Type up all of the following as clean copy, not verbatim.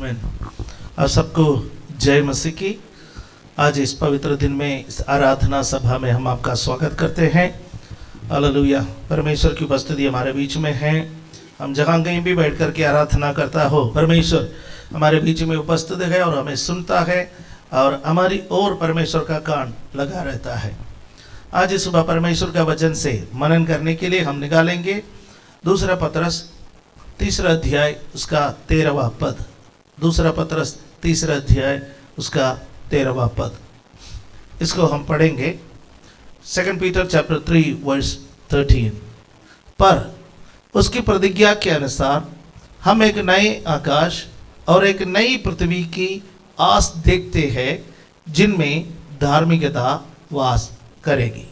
आमीन। आप सबको जय मसीह की। आज इस पवित्र दिन में इस आराधना सभा में हम आपका स्वागत करते हैं। हालेलुया। परमेश्वर की उपस्थिति हमारे बीच में है। हम जहाँ कहीं भी बैठ कर के आराधना करता हो, परमेश्वर हमारे बीच में उपस्थित है और हमें सुनता है और हमारी ओर परमेश्वर का कान लगा रहता है। आज इस सुबह परमेश्वर का वचन से मनन करने के लिए हम निकालेंगे दूसरा पतरस 3 अध्याय उसका 13वां पद। दूसरा पतरस 3 अध्याय उसका 13वां पद, इसको हम पढ़ेंगे। 2 पीटर चैप्टर 3 वर्स 13। पर उसकी प्रतिज्ञा के अनुसार हम एक नए आकाश और एक नई पृथ्वी की आस देखते हैं जिनमें धार्मिकता वास करेगी।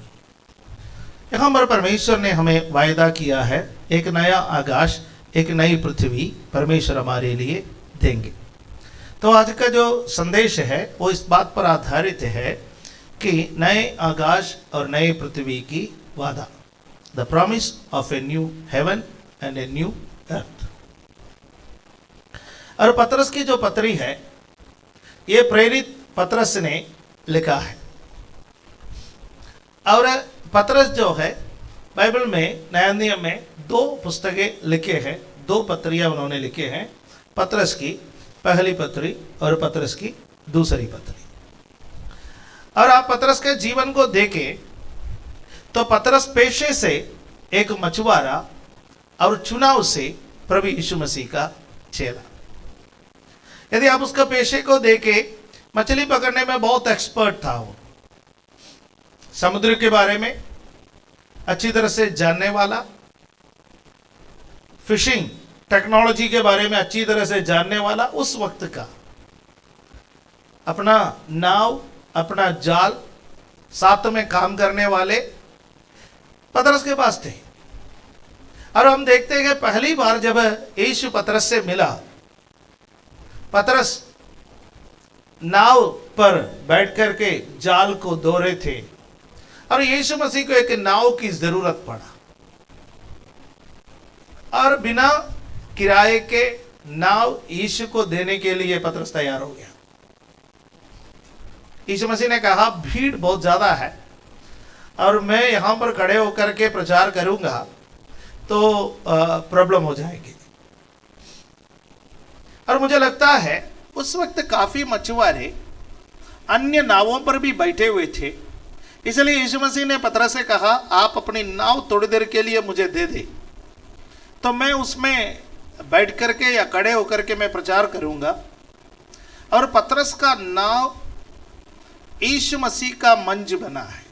यहाँ पर परमेश्वर ने हमें वायदा किया है, एक नया आकाश एक नई पृथ्वी परमेश्वर हमारे लिए देंगे। तो आज का जो संदेश है वो इस बात पर आधारित है कि नए आकाश और नए पृथ्वी की वादा, the promise of a new heaven and a new earth. और पतरस की जो पत्री है ये प्रेरित पतरस ने लिखा है। और पतरस जो है बाइबल में नया नियम में 2 पुस्तकें लिखे हैं, 2 पत्रियां उन्होंने लिखे हैं। पतरस की पहली पत्री और पतरस की दूसरी पत्री। और आप पतरस के जीवन को देखें तो पतरस पेशे से एक मछुआरा और चुनाव से प्रभु यीशु मसीह का चेला। यदि आप उसका पेशे को देखें, मछली पकड़ने में बहुत एक्सपर्ट था। वो समुद्र के बारे में अच्छी तरह से जानने वाला, फिशिंग टेक्नोलॉजी के बारे में अच्छी तरह से जानने वाला, उस वक्त का अपना नाव अपना जाल साथ में काम करने वाले पतरस के पास थे। और हम देखते हैं कि पहली बार जब यीशु पतरस से मिला, पतरस नाव पर बैठ करके जाल को धो रहे थे और यीशु मसीह को एक नाव की जरूरत पड़ा और बिना किराए के नाव यीशु को देने के लिए पतरस तैयार हो गया। यीशु मसीह ने कहा भीड़ बहुत ज्यादा है और मैं यहां पर खड़े होकर के प्रचार करूंगा तो प्रॉब्लम हो जाएगी। और मुझे लगता है उस वक्त काफी मछुआरे अन्य नावों पर भी बैठे हुए थे, इसलिए यीशु मसीह ने पतरस से कहा आप अपनी नाव थोड़ी देर के लिए मुझे दे दे तो मैं उसमें बैठ करके या खड़े होकर के मैं प्रचार करूंगा। और पतरस का नाव यीशु मसीह का मंच बना है।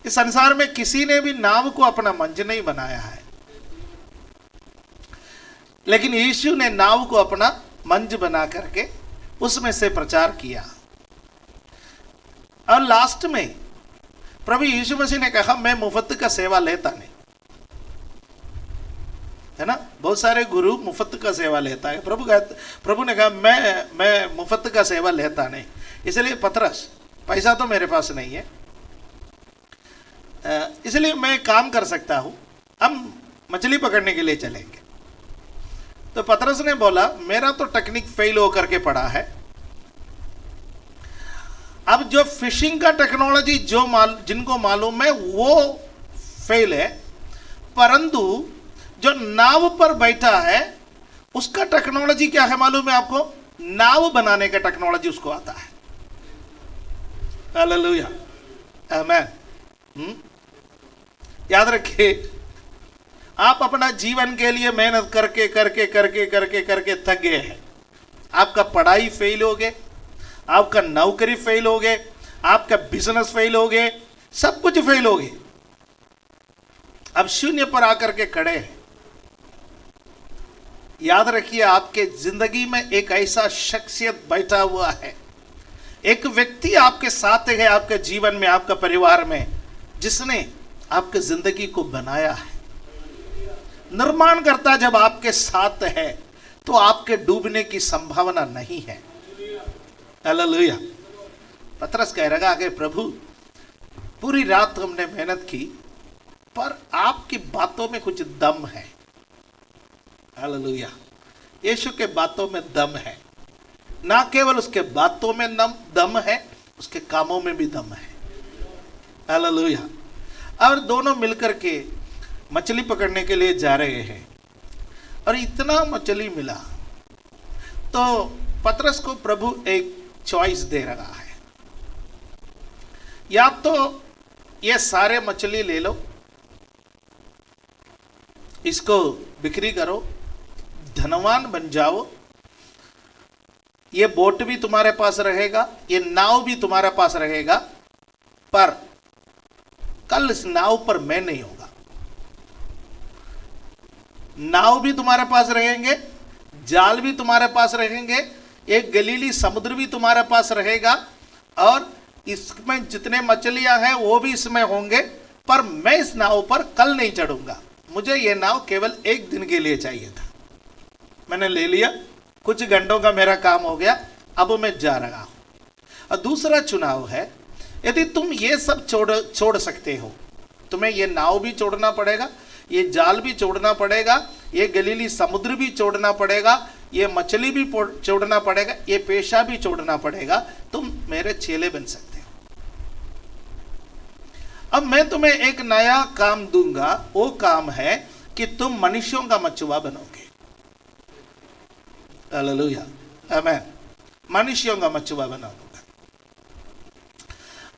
इस संसार में किसी ने भी नाव को अपना मंच नहीं बनाया है, लेकिन यीशु ने नाव को अपना मंच बना करके उसमें से प्रचार किया। और लास्ट में प्रभु यीशु मसीह ने कहा मैं मुफ्त का सेवा लेता नहीं, है ना। बहुत सारे गुरु मुफ्त का सेवा लेता है। प्रभु ने कहा मैं मुफ्त का सेवा लेता नहीं। इसलिए पतरस, पैसा तो मेरे पास नहीं है, इसलिए मैं काम कर सकता हूं, हम मछली पकड़ने के लिए चलेंगे। तो पतरस ने बोला मेरा तो टेक्निक फेल होकर के पड़ा है। अब जो फिशिंग का टेक्नोलॉजी जिनको मालूम है वो फेल है, परंतु जो नाव पर बैठा है उसका टेक्नोलॉजी क्या है मालूम है आपको? नाव बनाने का टेक्नोलॉजी उसको आता है। हालेलुया, आमीन। याद रखिए, आप अपना जीवन के लिए मेहनत करके करके करके करके करके थक गए हैं। आपका पढ़ाई फेल हो गए, आपका नौकरी फेल हो गए, आपका बिजनेस फेल हो गए, सब कुछ फेल हो गए। अब शून्य पर आकर के खड़े हैं। याद रखिए, आपके जिंदगी में एक ऐसा शख्सियत बैठा हुआ है, एक व्यक्ति आपके साथ है, आपके जीवन में, आपका परिवार में, जिसने आपकी जिंदगी को बनाया है, निर्माण करता। जब आपके साथ है तो आपके डूबने की संभावना नहीं है। हालेलुया। पतरस कह रहा है प्रभु पूरी रात हमने मेहनत की पर आपकी बातों में कुछ दम है। हालेलुया। यीशु के बातों में दम है। ना केवल उसके बातों में दम है, उसके कामों में भी दम है। हालेलुया। और दोनों मिलकर के मछली पकड़ने के लिए जा रहे हैं और इतना मछली मिला तो पतरस को प्रभु एक चॉइस दे रहा है, या तो ये सारे मछली ले लो, इसको बिक्री करो, धनवान बन जाओ, ये बोट भी तुम्हारे पास रहेगा, ये नाव भी तुम्हारे पास रहेगा, पर कल इस नाव पर मैं नहीं होगा। नाव भी तुम्हारे पास रहेंगे, जाल भी तुम्हारे पास रहेंगे, एक गलीली समुद्र भी तुम्हारे पास रहेगा, और इसमें जितने मछलियां हैं वो भी इसमें होंगे, पर मैं इस नाव पर कल नहीं चढ़ूंगा। मुझे यह नाव केवल एक दिन के लिए चाहिए था, मैंने ले लिया, कुछ घंटों का मेरा काम हो गया, अब मैं जा रहा हूं। और दूसरा चुनाव है, यदि तुम ये सब छोड़ सकते हो, तुम्हें ये नाव भी छोड़ना पड़ेगा, ये जाल भी छोड़ना पड़ेगा, ये गलीली समुद्र भी छोड़ना पड़ेगा, ये मछली भी छोड़ना पड़ेगा, ये पेशा भी छोड़ना पड़ेगा, तुम मेरे चेले बन सकते हो। अब मैं तुम्हें एक नया काम दूंगा, वो काम है कि तुम मनुष्यों का मछुआ बनोगे। हालेलुया, आमेन। मनुष्यों का मछुआ बनोगे।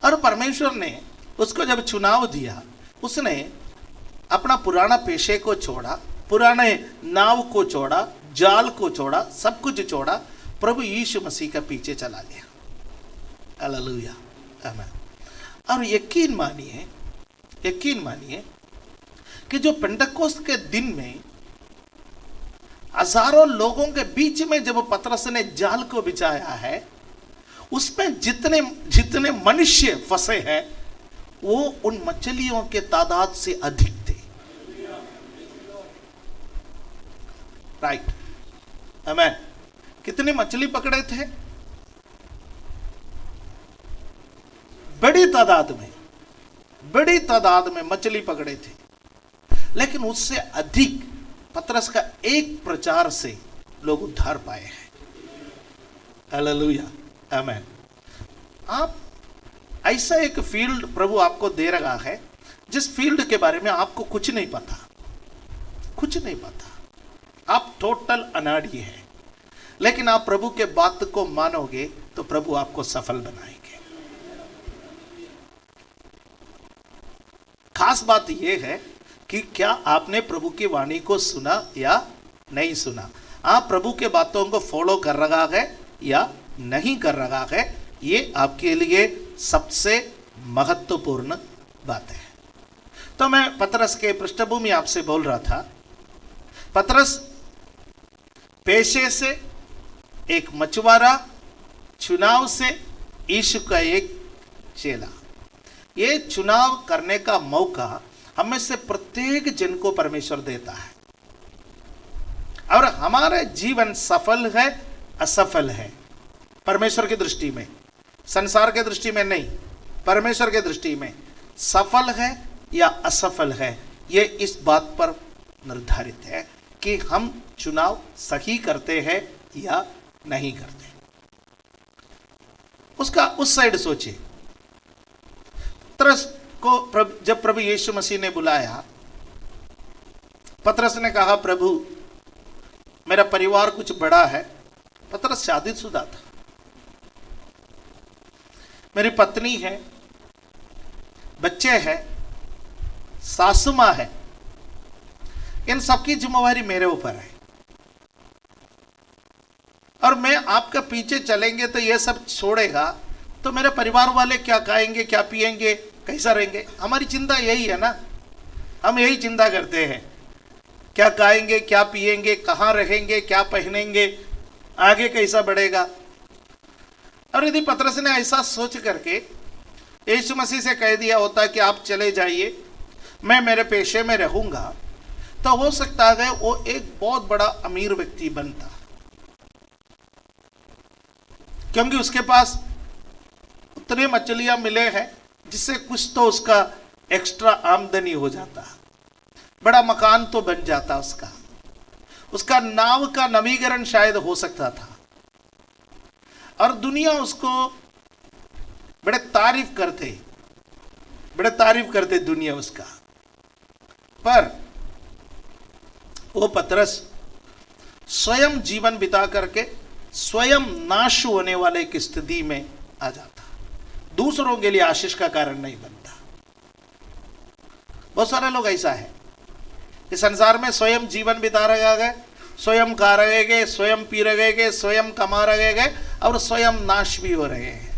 और परमेश्वर ने उसको जब चुनाव दिया, उसने अपना पुराना पेशे को छोड़ा, पुराने नाव को छोड़ा, जाल को छोड़ा, सब कुछ छोड़ा, प्रभु यीशु मसीह का पीछे चला गया। हालेलुया, आमेन। और यकीन मानिए कि जो पेंटेकोस्त के दिन में हजारों लोगों के बीच में जब पतरस ने जाल को बिछाया है, उसमें जितने मनुष्य फंसे हैं वो उन मछलियों के तादाद से अधिक थे। राइट, आमेन। कितनी मछली पकड़े थे? बड़ी तादाद में मछली पकड़े थे, लेकिन उससे अधिक पतरस का एक प्रचार से लोग उद्धार पाए हैं। हालेलुया, आमेन। आप ऐसा एक फील्ड प्रभु आपको दे रहा है, जिस फील्ड के बारे में आपको कुछ नहीं पता, आप टोटल अनाड़ी हैं, लेकिन आप प्रभु के बात को मानोगे तो प्रभु आपको सफल बनाएंगे। खास बात यह है कि क्या आपने प्रभु की वाणी को सुना या नहीं सुना, आप प्रभु के बातों को फॉलो कर रहा है या नहीं कर रहा है, ये आपके लिए सबसे महत्वपूर्ण बात है। तो मैं पतरस के पृष्ठभूमि आपसे बोल रहा था। पतरस पेशे से एक मछुआरा, चुनाव से यीशु का एक चेला। ये चुनाव करने का मौका हमें से प्रत्येक जन को परमेश्वर देता है, और हमारा जीवन सफल है असफल है परमेश्वर की दृष्टि में, संसार के दृष्टि में नहीं, परमेश्वर के दृष्टि में सफल है या असफल है, ये इस बात पर निर्धारित है कि हम चुनाव सही करते हैं या नहीं करते। उसका उस साइड सोचिए। पतरस को जब प्रभु यीशु मसीह ने बुलाया, पतरस ने कहा, प्रभु मेरा परिवार कुछ बड़ा है। पतरस शादीशुदा था, मेरी पत्नी है, बच्चे हैं, सासू मां है, इन सबकी जिम्मेवारी मेरे ऊपर है, और मैं आपका पीछे चलेंगे तो ये सब छोड़ेगा तो मेरे परिवार वाले क्या खाएंगे, क्या पिएंगे, कैसा रहेंगे। हमारी चिंता यही है ना, हम यही चिंता करते हैं, क्या खाएंगे, क्या पिएंगे, कहाँ रहेंगे, क्या पहनेंगे, आगे कैसा बढ़ेगा। और यदि पतरस ने ऐसा सोच करके यीशु मसीह से कह दिया होता कि आप चले जाइए, मैं मेरे पेशे में रहूंगा, तो हो सकता है वो एक बहुत बड़ा अमीर व्यक्ति बनता, क्योंकि उसके पास उतने मछलियां मिले हैं जिससे कुछ तो उसका एक्स्ट्रा आमदनी हो जाता, बड़ा मकान तो बन जाता उसका, उसका नाव का नवीकरण शायद हो सकता था और दुनिया उसको बड़े तारीफ करते दुनिया उसका। पर वो पतरस स्वयं जीवन बिता करके स्वयं नाश होने वाले की स्थिति में आ जाता, दूसरों के लिए आशीष का कारण नहीं बनता। बहुत सारे लोग ऐसा है कि संसार में स्वयं जीवन बिता रहे गए, स्वयं खा रहे गए, स्वयं पी रहे गए, स्वयं कमा रहे गए और स्वयं नाश भी हो रहे हैं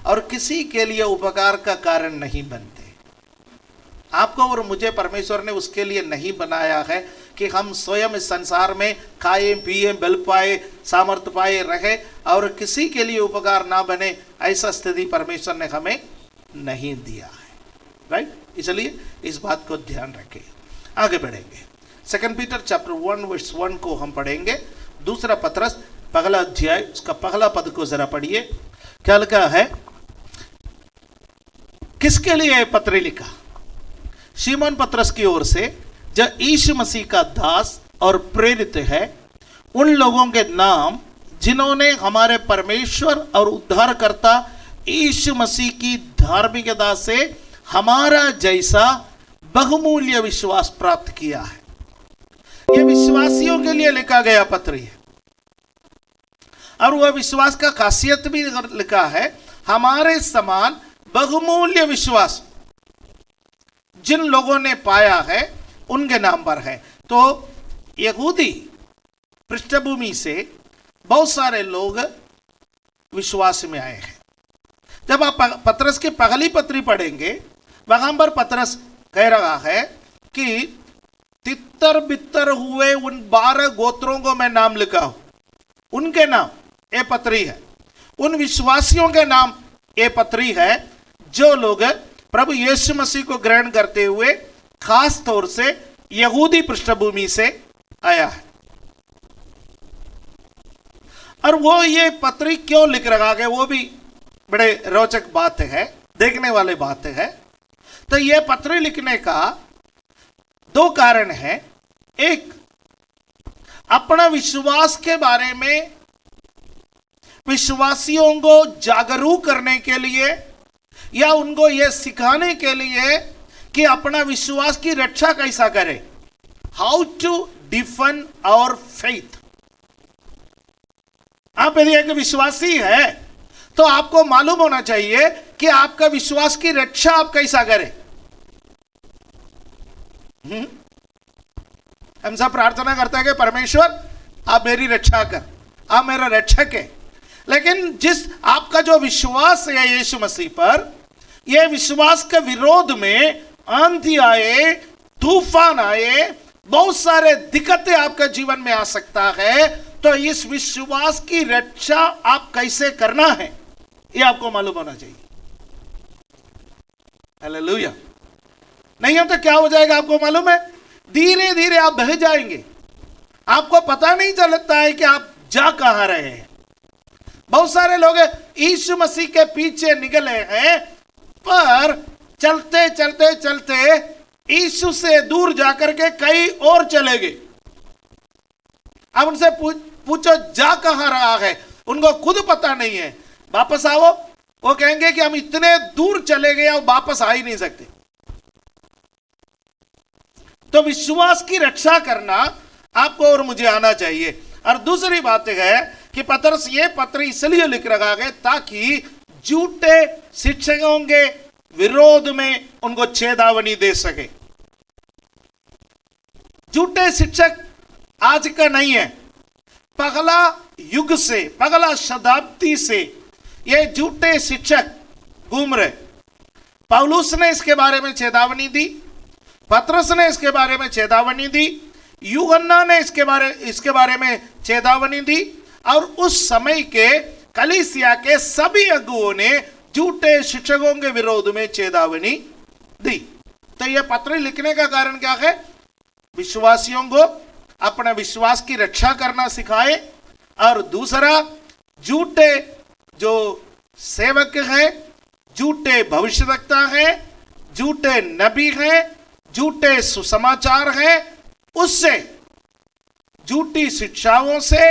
और किसी के लिए उपकार का कारण नहीं बनते। आपको और मुझे परमेश्वर ने उसके लिए नहीं बनाया है कि हम स्वयं इस संसार में खाए पिए, बल पाए, सामर्थ्य पाए रहे और किसी के लिए उपकार ना बने, ऐसा स्थिति परमेश्वर ने हमें नहीं दिया है। राइट, इसलिए इस बात को ध्यान रखें। आगे बढ़ेंगे, 2 पीटर चैप्टर 1 वर्स 1 को हम पढ़ेंगे। दूसरा पतरस पहला अध्याय उसका पहला पद को जरा पढ़िए, क्या लिखा है। किसके लिए पत्र लिखा? शिमोन पतरस की ओर से, जो यीशु मसीह का दास और प्रेरित है, उन लोगों के नाम जिन्होंने हमारे परमेश्वर और उद्धारकर्ता यीशु मसीह की धार्मिकता से हमारा जैसा बहुमूल्य विश्वास प्राप्त किया है। यह विश्वासियों के लिए लिखा गया पत्र है और वह विश्वास का खासियत भी लिखा है, हमारे समान बहुमूल्य विश्वास जिन लोगों ने पाया है उनके नाम पर है। तो यहूदी पृष्ठभूमि से बहुत सारे लोग विश्वास में आए हैं। जब आप पतरस की पहली पत्री पढ़ेंगे, वहां पर पतरस कह रहा है कि तितर बितर हुए उन 12 गोत्रों को मैं नाम लिखा हूं, उनके नाम ये पत्री है। उन विश्वासियों के नाम ये पत्री है जो लोग प्रभु यीशु मसीह को ग्रहण करते हुए खास तौर से यहूदी पृष्ठभूमि से आया है। और वो ये पत्री क्यों लिख रहा है, वो भी बड़े रोचक बात है, देखने वाली बात है। तो ये पत्री लिखने का 2 कारण है। एक, अपना विश्वास के बारे में विश्वासियों को जागरूक करने के लिए या उनको यह सिखाने के लिए कि अपना विश्वास की रक्षा कैसा करें, how to defend our faith. आप यदि एक विश्वासी है तो आपको मालूम होना चाहिए कि आपका विश्वास की रक्षा आप कैसा करें। हम सब प्रार्थना करते हैं कि परमेश्वर आप मेरी रक्षा कर, आप मेरा रक्षक है। लेकिन जिस आपका जो विश्वास है यीशु मसीह पर, यह विश्वास के विरोध में आंधी आए, तूफान आए, बहुत सारे दिक्कतें आपके जीवन में आ सकता है, तो इस विश्वास की रक्षा आप कैसे करना है यह आपको मालूम होना चाहिए। हालेलुया। नहीं हो तो क्या हो जाएगा आपको मालूम है, धीरे धीरे आप बह जाएंगे, आपको पता नहीं चलता है कि आप जा कहां रहे हैं। बहुत सारे लोग यीशु मसीह के पीछे निकले हैं, पर चलते चलते चलते यीशु से दूर जाकर के कहीं और चले गए। अब उनसे पूछो जा कहां रहा है, उनको खुद पता नहीं है। वापस आओ, वो कहेंगे कि हम इतने दूर चले गए और वापस आ ही नहीं सकते। तो विश्वास की रक्षा करना आपको और मुझे आना चाहिए। और दूसरी बात है कि पतरस ये पत्र इसलिए लिख रहा है ताकि झूठे शिक्षकों के विरोध में उनको चेतावनी दे सके। झूठे शिक्षक आज का नहीं है, पगला युग से, पगला शताब्दी से ये झूठे शिक्षक घूम रहे। पौलुस ने इसके बारे में चेतावनी दी, पतरस ने इसके बारे में चेतावनी दी, यूहन्ना ने इसके बारे में चेतावनी दी, और उस समय के कलीसिया के सभी अगुओं ने झूठे शिक्षकों के विरोध में चेतावनी दी। तो यह पत्र लिखने का कारण क्या है? विश्वासियों को अपने विश्वास की रक्षा करना सिखाए, और दूसरा झूठे जो सेवक हैं, झूठे भविष्यवक्ता हैं, झूठे नबी हैं, झूठे सुसमाचार हैं, उससे झूठी शिक्षाओं से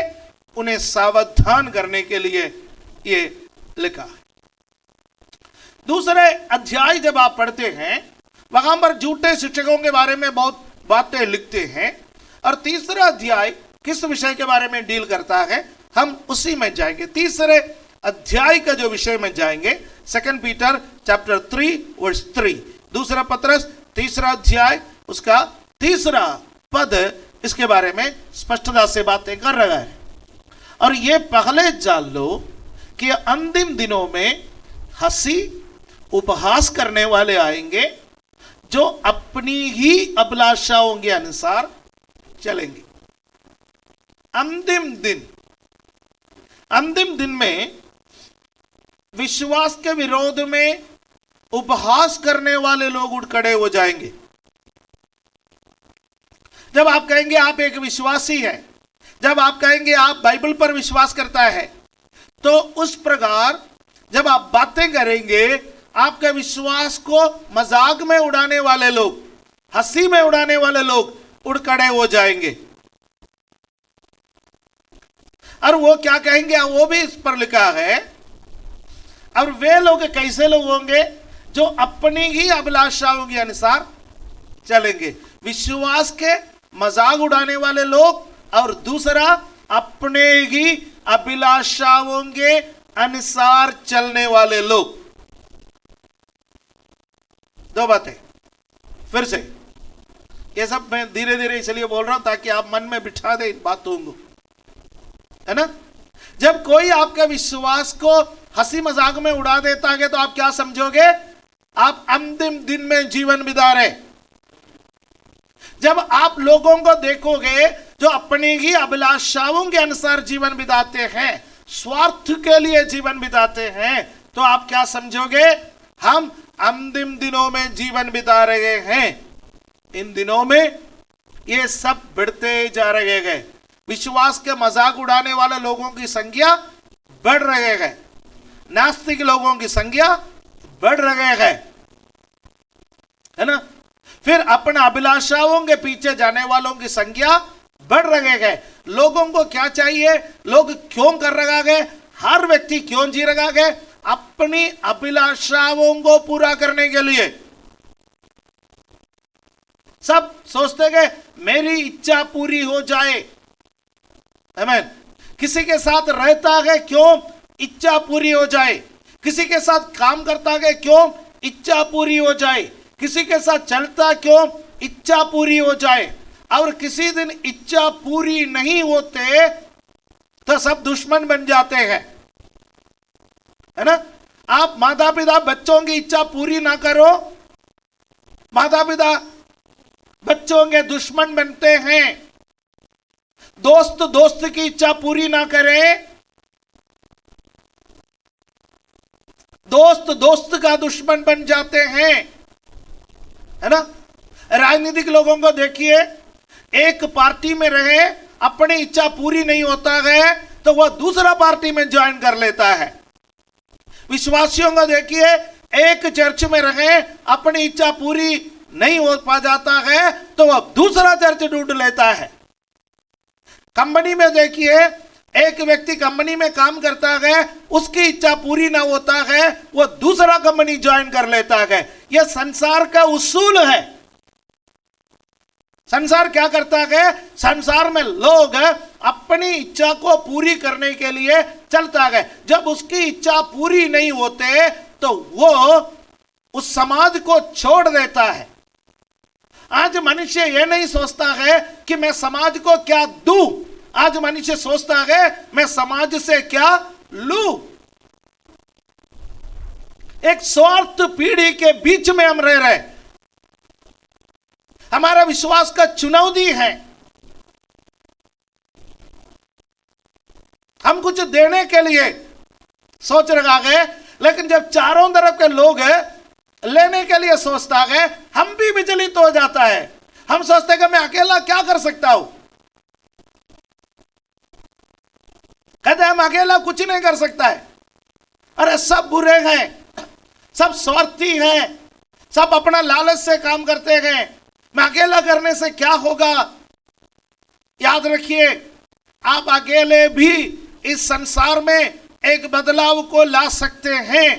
उन्हें सावधान करने के लिए ये लिखा है। दूसरे अध्याय जब आप पढ़ते हैं वहां पर झूठे शिक्षकों के बारे में बहुत बातें लिखते हैं, और तीसरा अध्याय किस विषय के बारे में डील करता है, हम उसी में जाएंगे। तीसरे अध्याय का जो विषय में जाएंगे, 2 पीटर चैप्टर 3 वर्स 3, दूसरा पत्रस तीसरा अध्याय उसका तीसरा पद इसके बारे में स्पष्टता से बातें कर रहा है। और ये पहले जान लो कि अंतिम दिनों में हंसी उपहास करने वाले आएंगे जो अपनी ही अभिलाषाओं के अनुसार चलेंगे। अंतिम दिन में विश्वास के विरोध में उपहास करने वाले लोग उठ खड़े हो जाएंगे। जब आप कहेंगे आप एक विश्वासी हैं, जब आप कहेंगे आप बाइबल पर विश्वास करता है, तो उस प्रकार जब आप बातें करेंगे, आपके विश्वास को मजाक में उड़ाने वाले लोग, हंसी में उड़ाने वाले लोग उड़ खड़े हो जाएंगे। और वो क्या कहेंगे, वो भी इस पर लिखा है। और वे लोग कैसे लोग होंगे, जो अपनी ही अभिलाषाओं के अनुसार चलेंगे। विश्वास के मजाक उड़ाने वाले लोग, और दूसरा अपने ही अभिलाषाओं के अनुसार चलने वाले लोग। दो बातें फिर से, ये सब मैं धीरे धीरे इसलिए बोल रहा हूं ताकि आप मन में बिठा दे इन बातों को, है ना। जब कोई आपके विश्वास को हंसी मजाक में उड़ा देता है तो आप क्या समझोगे, आप अंतिम दिन में जीवन बिता रहे। जब आप लोगों को देखोगे जो अपनी ही अभिलाषाओं के अनुसार जीवन बिताते हैं, स्वार्थ के लिए जीवन बिताते हैं, तो आप क्या समझोगे, हम अंतिम दिनों में जीवन बिता रहे हैं। इन दिनों में ये सब बढ़ते जा रहे हैं। विश्वास के मजाक उड़ाने वाले लोगों की संख्या बढ़ रहे हैं, नास्तिक लोगों की संख्या बढ़ रहे हैं, है ना। फिर अपने अभिलाषाओं के पीछे जाने वालों की संख्या बढ़ रहे हैं। लोगों को क्या चाहिए, लोग क्यों कर रहा है, हर व्यक्ति क्यों जी रहा है, अपनी अभिलाषाओं को पूरा करने के लिए। सब सोचते हैं मेरी इच्छा पूरी हो जाए, आमीन। किसी के साथ रहता है क्यों, इच्छा पूरी हो जाए। किसी के साथ काम करता है क्यों, इच्छा पूरी हो जाए। किसी के साथ चलता क्यों, इच्छा पूरी हो जाए। और किसी दिन इच्छा पूरी नहीं होते तो सब दुश्मन बन जाते हैं, है ना। आप माता पिता बच्चों की इच्छा पूरी ना करो, माता पिता बच्चों के दुश्मन बनते हैं। दोस्त की इच्छा पूरी ना करे, दोस्त का दुश्मन बन जाते हैं, है ना। राजनीतिक लोगों को देखिए, एक पार्टी में रहे, अपनी इच्छा पूरी नहीं होता है तो वह दूसरा पार्टी में ज्वाइन कर लेता है। विश्वासियों को देखिए, एक चर्च में रहे, अपनी इच्छा पूरी नहीं हो पा जाता है तो वह दूसरा चर्च ढूंढ लेता है। कंपनी में देखिए, एक व्यक्ति कंपनी में काम करता है, उसकी इच्छा पूरी ना होता है, वह दूसरा कंपनी ज्वाइन कर लेता है। यह संसार का उसूल है। संसार क्या करता है, संसार में लोग अपनी इच्छा को पूरी करने के लिए चलता है। जब उसकी इच्छा पूरी नहीं होते तो वो उस समाज को छोड़ देता है। आज मनुष्य यह नहीं सोचता है कि मैं समाज को क्या दूं, आज मनुष्य सोचता है मैं समाज से क्या लूं। एक स्वार्थ पीढ़ी के बीच में हम रह रहे। हमारा विश्वास का चुनौती है। हम कुछ देने के लिए सोच रहा है, लेकिन जब चारों तरफ के लोग लेने के लिए सोचता है, हम भी विचलित हो जाता है। हम सोचते हैं कि मैं अकेला क्या कर सकता हूं। कहते हैं हम अकेला कुछ नहीं कर सकता है। अरे सब बुरे हैं, सब स्वार्थी हैं, सब अपना लालच से काम करते हैं, मैं अकेला करने से क्या होगा। याद रखिए, आप अकेले भी इस संसार में एक बदलाव को ला सकते हैं।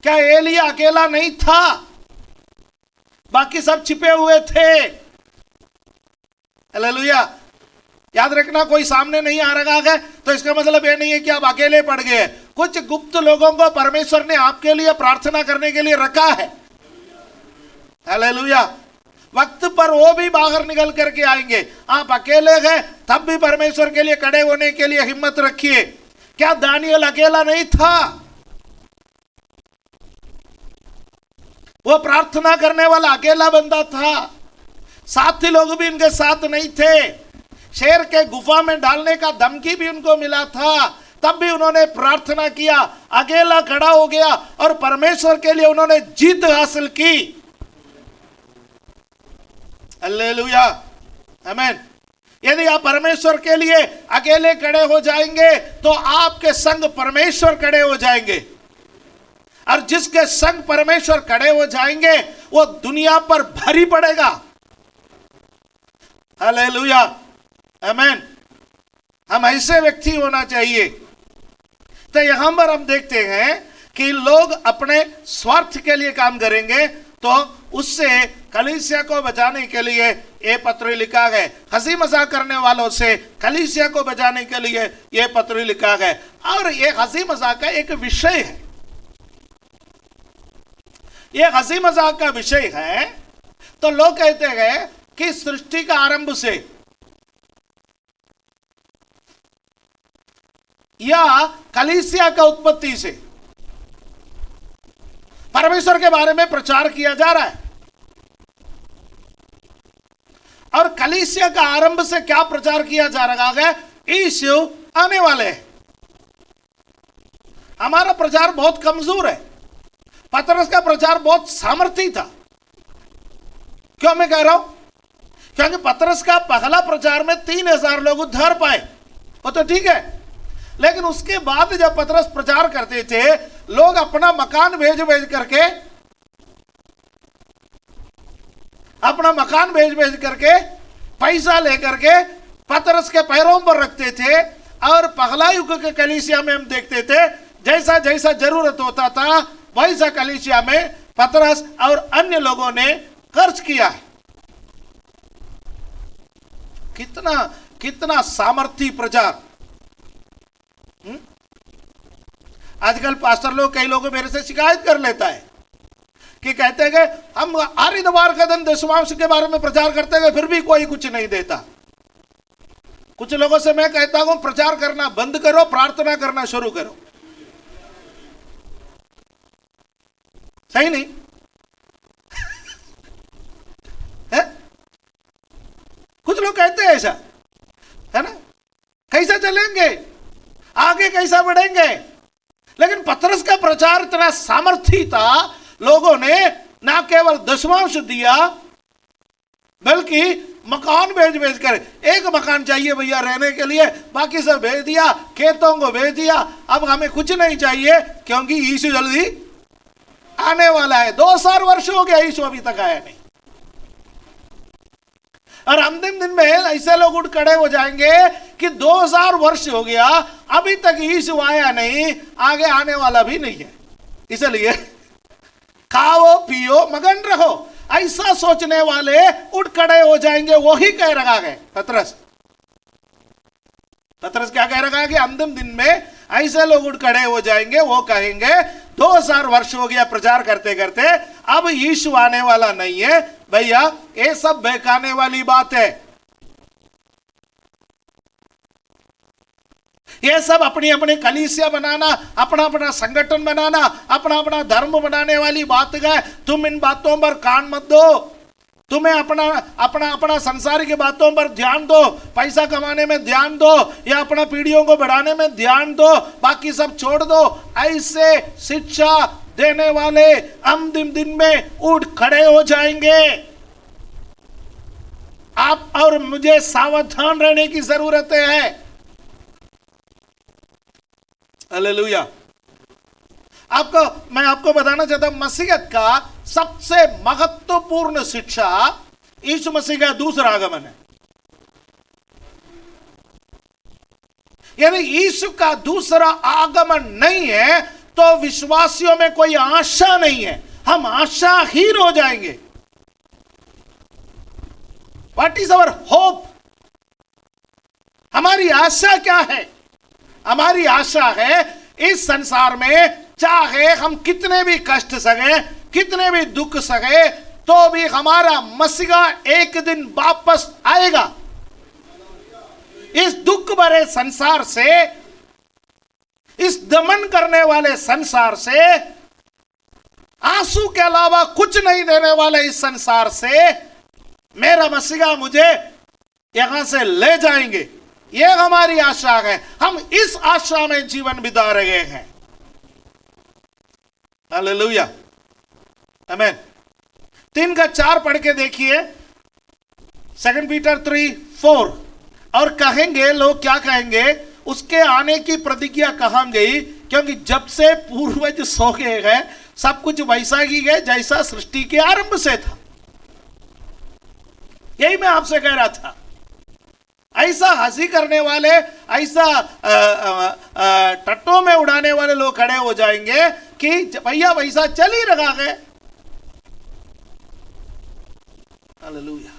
क्या एलिया अकेला नहीं था? बाकी सब छिपे हुए थे। हालेलुया। याद रखना, कोई सामने नहीं आ रहा है तो इसका मतलब ये नहीं है कि आप अकेले पड़ गए। कुछ गुप्त लोगों को परमेश्वर ने आपके लिए प्रार्थना करने के लिए रखा है। हालेलुया। वक्त पर वो भी बाहर निकल करके आएंगे। आप अकेले हैं तब भी परमेश्वर के लिए खड़े होने के लिए हिम्मत रखिए। क्या दानियल अकेला नहीं था? वो प्रार्थना करने वाला अकेला बंदा था, साथी लोग भी इनके साथ नहीं थे। शेर के गुफा में डालने का धमकी भी उनको मिला था, तब भी उन्होंने प्रार्थना किया, अकेला खड़ा हो गया और परमेश्वर के लिए उन्होंने जीत हासिल की। हालेलुया, आमीन। यदि आप परमेश्वर के लिए अकेले खड़े हो जाएंगे तो आपके संग परमेश्वर खड़े हो जाएंगे, और जिसके संग परमेश्वर खड़े हो जाएंगे वो दुनिया पर भारी पड़ेगा। हालेलुया, आमीन। हम ऐसे व्यक्ति होना चाहिए। तो यहां पर हम देखते हैं कि लोग अपने स्वार्थ के लिए काम करेंगे, तो उससे कलीसिया को बचाने के लिए ये पत्र लिखा है। हंसी मजाक करने वालों से कलीसिया को बचाने के लिए ये पत्र लिखा है। और ये हंसी मजाक का एक विषय है। ये हंसी मजाक का विषय है। तो लोग कहते हैं कि सृष्टि का आरंभ से या कलीसिया का उत्पत्ति से परमेश्वर के बारे में प्रचार किया जा रहा है, और कलीसिया का आरंभ से क्या प्रचार किया जा रहा है? यीशु आने वाले हैं। हमारा प्रचार बहुत कमजोर है। पतरस का प्रचार बहुत सामर्थी था। क्यों मैं कह रहा हूं? क्योंकि पतरस का पहला प्रचार में 3000 लोग उद्धार पाए, वो तो ठीक है। लेकिन उसके बाद जब पतरस प्रचार करते थे, लोग अपना मकान भेज करके पैसा लेकर के पतरस के पैरों पर रखते थे। और पहला युग के कलीसिया में हम देखते थे, जैसा जैसा जरूरत होता था वैसा कलीसिया में पतरस और अन्य लोगों ने खर्च किया है। कितना सामर्थी प्रचार। आजकल पास्टर लोग, कई लोगों मेरे से शिकायत कर लेता है कि कहते हैं कि हम आरितवार का दिन दशमांश के बारे में प्रचार करते हैं, फिर भी कोई कुछ नहीं देता। कुछ लोगों से मैं कहता हूं, प्रचार करना बंद करो, प्रार्थना करना शुरू करो। सही नहीं है? कुछ लोग कहते हैं ऐसा, है ना? कैसा चलेंगे आगे, कैसा बढ़ेंगे? लेकिन पतरस का प्रचार इतना सामर्थी था, लोगों ने ना केवल दशमांश दिया बल्कि मकान भेज कर, एक मकान चाहिए भैया रहने के लिए, बाकी सब भेज दिया, खेतों को भेज दिया। अब हमें कुछ नहीं चाहिए क्योंकि यीशु जल्दी आने वाला है। 2000 वर्ष हो गया, यीशु अभी तक आया नहीं। और अंतिम दिन में ऐसे लोग उठ खड़े हो जाएंगे कि 2000 वर्ष हो गया, अभी तक यीशु आया नहीं, आगे आने वाला भी नहीं है, इसलिए खाओ पियो मगन रहो। ऐसा सोचने वाले उठ खड़े हो जाएंगे। वही कह रहा है पतरस क्या कह रहा है कि अंतिम दिन में ऐसे लोग उठ खड़े हो जाएंगे, वो कहेंगे 2000 वर्ष हो गया प्रचार करते करते, अब यीशु आने वाला नहीं है। भैया ये सब बहकाने वाली बात है। ये सब अपनी अपनी कलीसिया बनाना, अपना अपना संगठन बनाना, अपना अपना धर्म बनाने वाली बात है। तुम इन बातों पर कान मत दो। तुम्हें अपना संसारिक बातों पर ध्यान दो, पैसा कमाने में ध्यान दो, या अपना पीढ़ियों को बढ़ाने में ध्यान दो, बाकी सब छोड़ दो। ऐसे शिक्षा देने वाले अंतिम दिन में उठ खड़े हो जाएंगे। आप और मुझे सावधान रहने की जरूरत है। हालेलुया। मैं आपको बताना चाहता हूं, मसीहत का सबसे महत्वपूर्ण शिक्षा यीशु मसीह का दूसरा आगमन है। यदि यीशु का दूसरा आगमन नहीं है तो विश्वासियों में कोई आशा नहीं है, हम आशाहीन हो जाएंगे। What is our hope? हमारी आशा क्या है? हमारी आशा है इस संसार में चाहे हम कितने भी कष्ट सहे, कितने भी दुख सहे, तो भी हमारा मसीहा एक दिन वापस आएगा। इस दुख भरे संसार से, इस दमन करने वाले संसार से, आंसू के अलावा कुछ नहीं देने वाले इस संसार से मेरा मसीहा मुझे यहां से ले जाएंगे, यह हमारी आशा है। हम इस आशा में जीवन बिता रहे हैं। हालेलुया, आमीन। 3:4 पढ़ के देखिए, 2 पीटर 3:4। और कहेंगे, लोग क्या कहेंगे? उसके आने की प्रतिज्ञा कहाँ गई? क्योंकि जब से पूर्वज सो गए हैं, सब कुछ वैसा ही है जैसा सृष्टि के आरंभ से था। यही मैं आपसे कह रहा था। ऐसा हंसी करने वाले, ऐसा टट्टों में उड़ाने वाले लोग खड़े हो जाएंगे कि भैया वैसा चल ही रहा है। हालेलुया।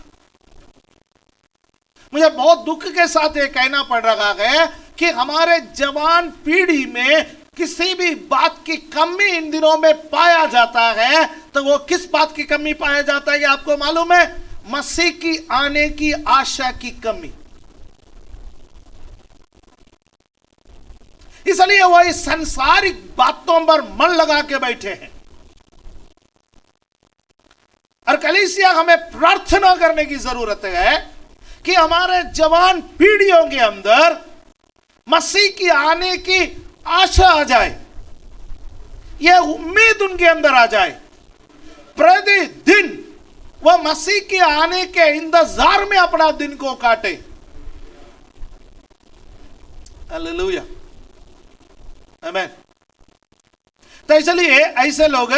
मुझे बहुत दुख के साथ ये कहना पड़ रहा है कि हमारे जवान पीढ़ी में किसी भी बात की कमी इन दिनों में पाया जाता है। तो वो किस बात की कमी पाया जाता है, आपको मालूम है? मसीह की आने की आशा की कमी। इसलिए वो इस सांसारिक बातों पर मन लगा के बैठे हैं। और कलीसिया, हमें प्रार्थना करने की जरूरत है कि हमारे जवान पीढ़ियों के अंदर मसीह की आने की आशा आ जाए, यह उम्मीद उनके अंदर आ जाए। प्रतिदिन वह मसीह के आने के इंतजार में अपना दिन को काटे। हालेलुया, आमीन। तो इसलिए ऐसे लोग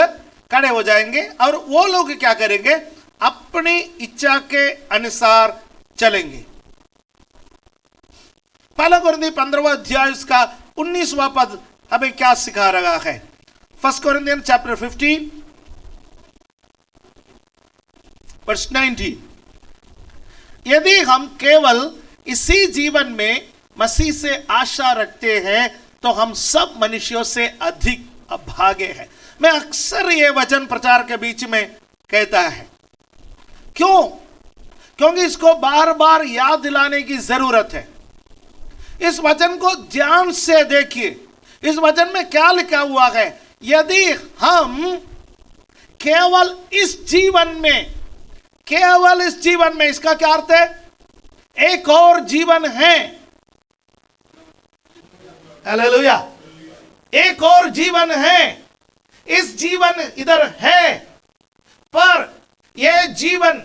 खड़े हो जाएंगे और वो लोग क्या करेंगे? अपनी इच्छा के अनुसार चलेंगे। पहला कुरिन्थियों 15वां अध्याय उसका 19वां पद हमें क्या सिखा रहा है? 1 Corinthians chapter 15 verse 19। यदि हम केवल इसी जीवन में मसीह से आशा रखते हैं तो हम सब मनुष्यों से अधिक अभागे हैं। मैं अक्सर ये वचन प्रचार के बीच में कहता है। क्यों? क्योंकि इसको बार बार याद दिलाने की जरूरत है। इस वचन को ध्यान से देखिए। इस वचन में क्या लिखा हुआ है? यदि हम केवल इस जीवन में, केवल इस जीवन में, इसका क्या अर्थ है? एक और जीवन है। हालेलुया, एक और जीवन है। इस जीवन इधर है, पर यह जीवन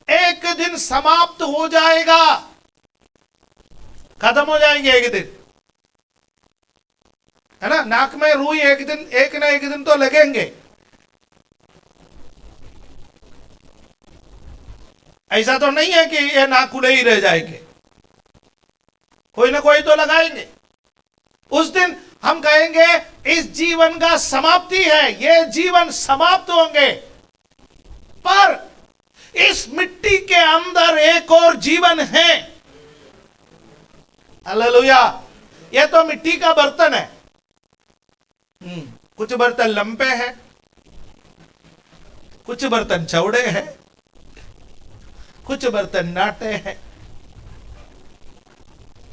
एक दिन समाप्त हो जाएगा, खत्म हो जाएंगे एक दिन, है ना? नाक में रुई एक दिन, एक ना एक दिन तो लगेंगे। ऐसा तो नहीं है कि ये नाखून ही रह जाएंगे, कोई ना कोई तो लगाएंगे। उस दिन हम कहेंगे इस जीवन का समाप्ति है, ये जीवन समाप्त होंगे, पर इस मिट्टी के अंदर एक और जीवन है। हालेलुया। यह तो मिट्टी का बर्तन है। कुछ बर्तन लंबे हैं, कुछ बर्तन चौड़े हैं, कुछ बर्तन नाटे हैं,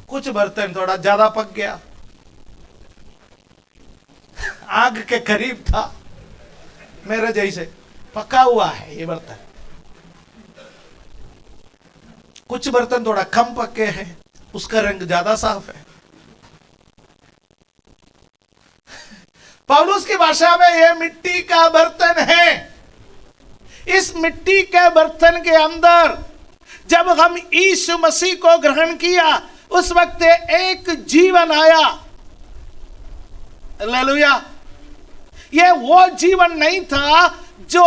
कुछ बर्तन थोड़ा ज्यादा पक गया, आग के करीब था, मेरे जैसे पका हुआ है ये बर्तन। कुछ बर्तन थोड़ा कम पके हैं, उसका रंग ज्यादा साफ है। पौलुस की भाषा में यह मिट्टी का बर्तन है। इस मिट्टी के बर्तन के अंदर जब हम यीशु मसीह को ग्रहण किया, उस वक्त एक जीवन आया। हालेलुया। यह वो जीवन नहीं था जो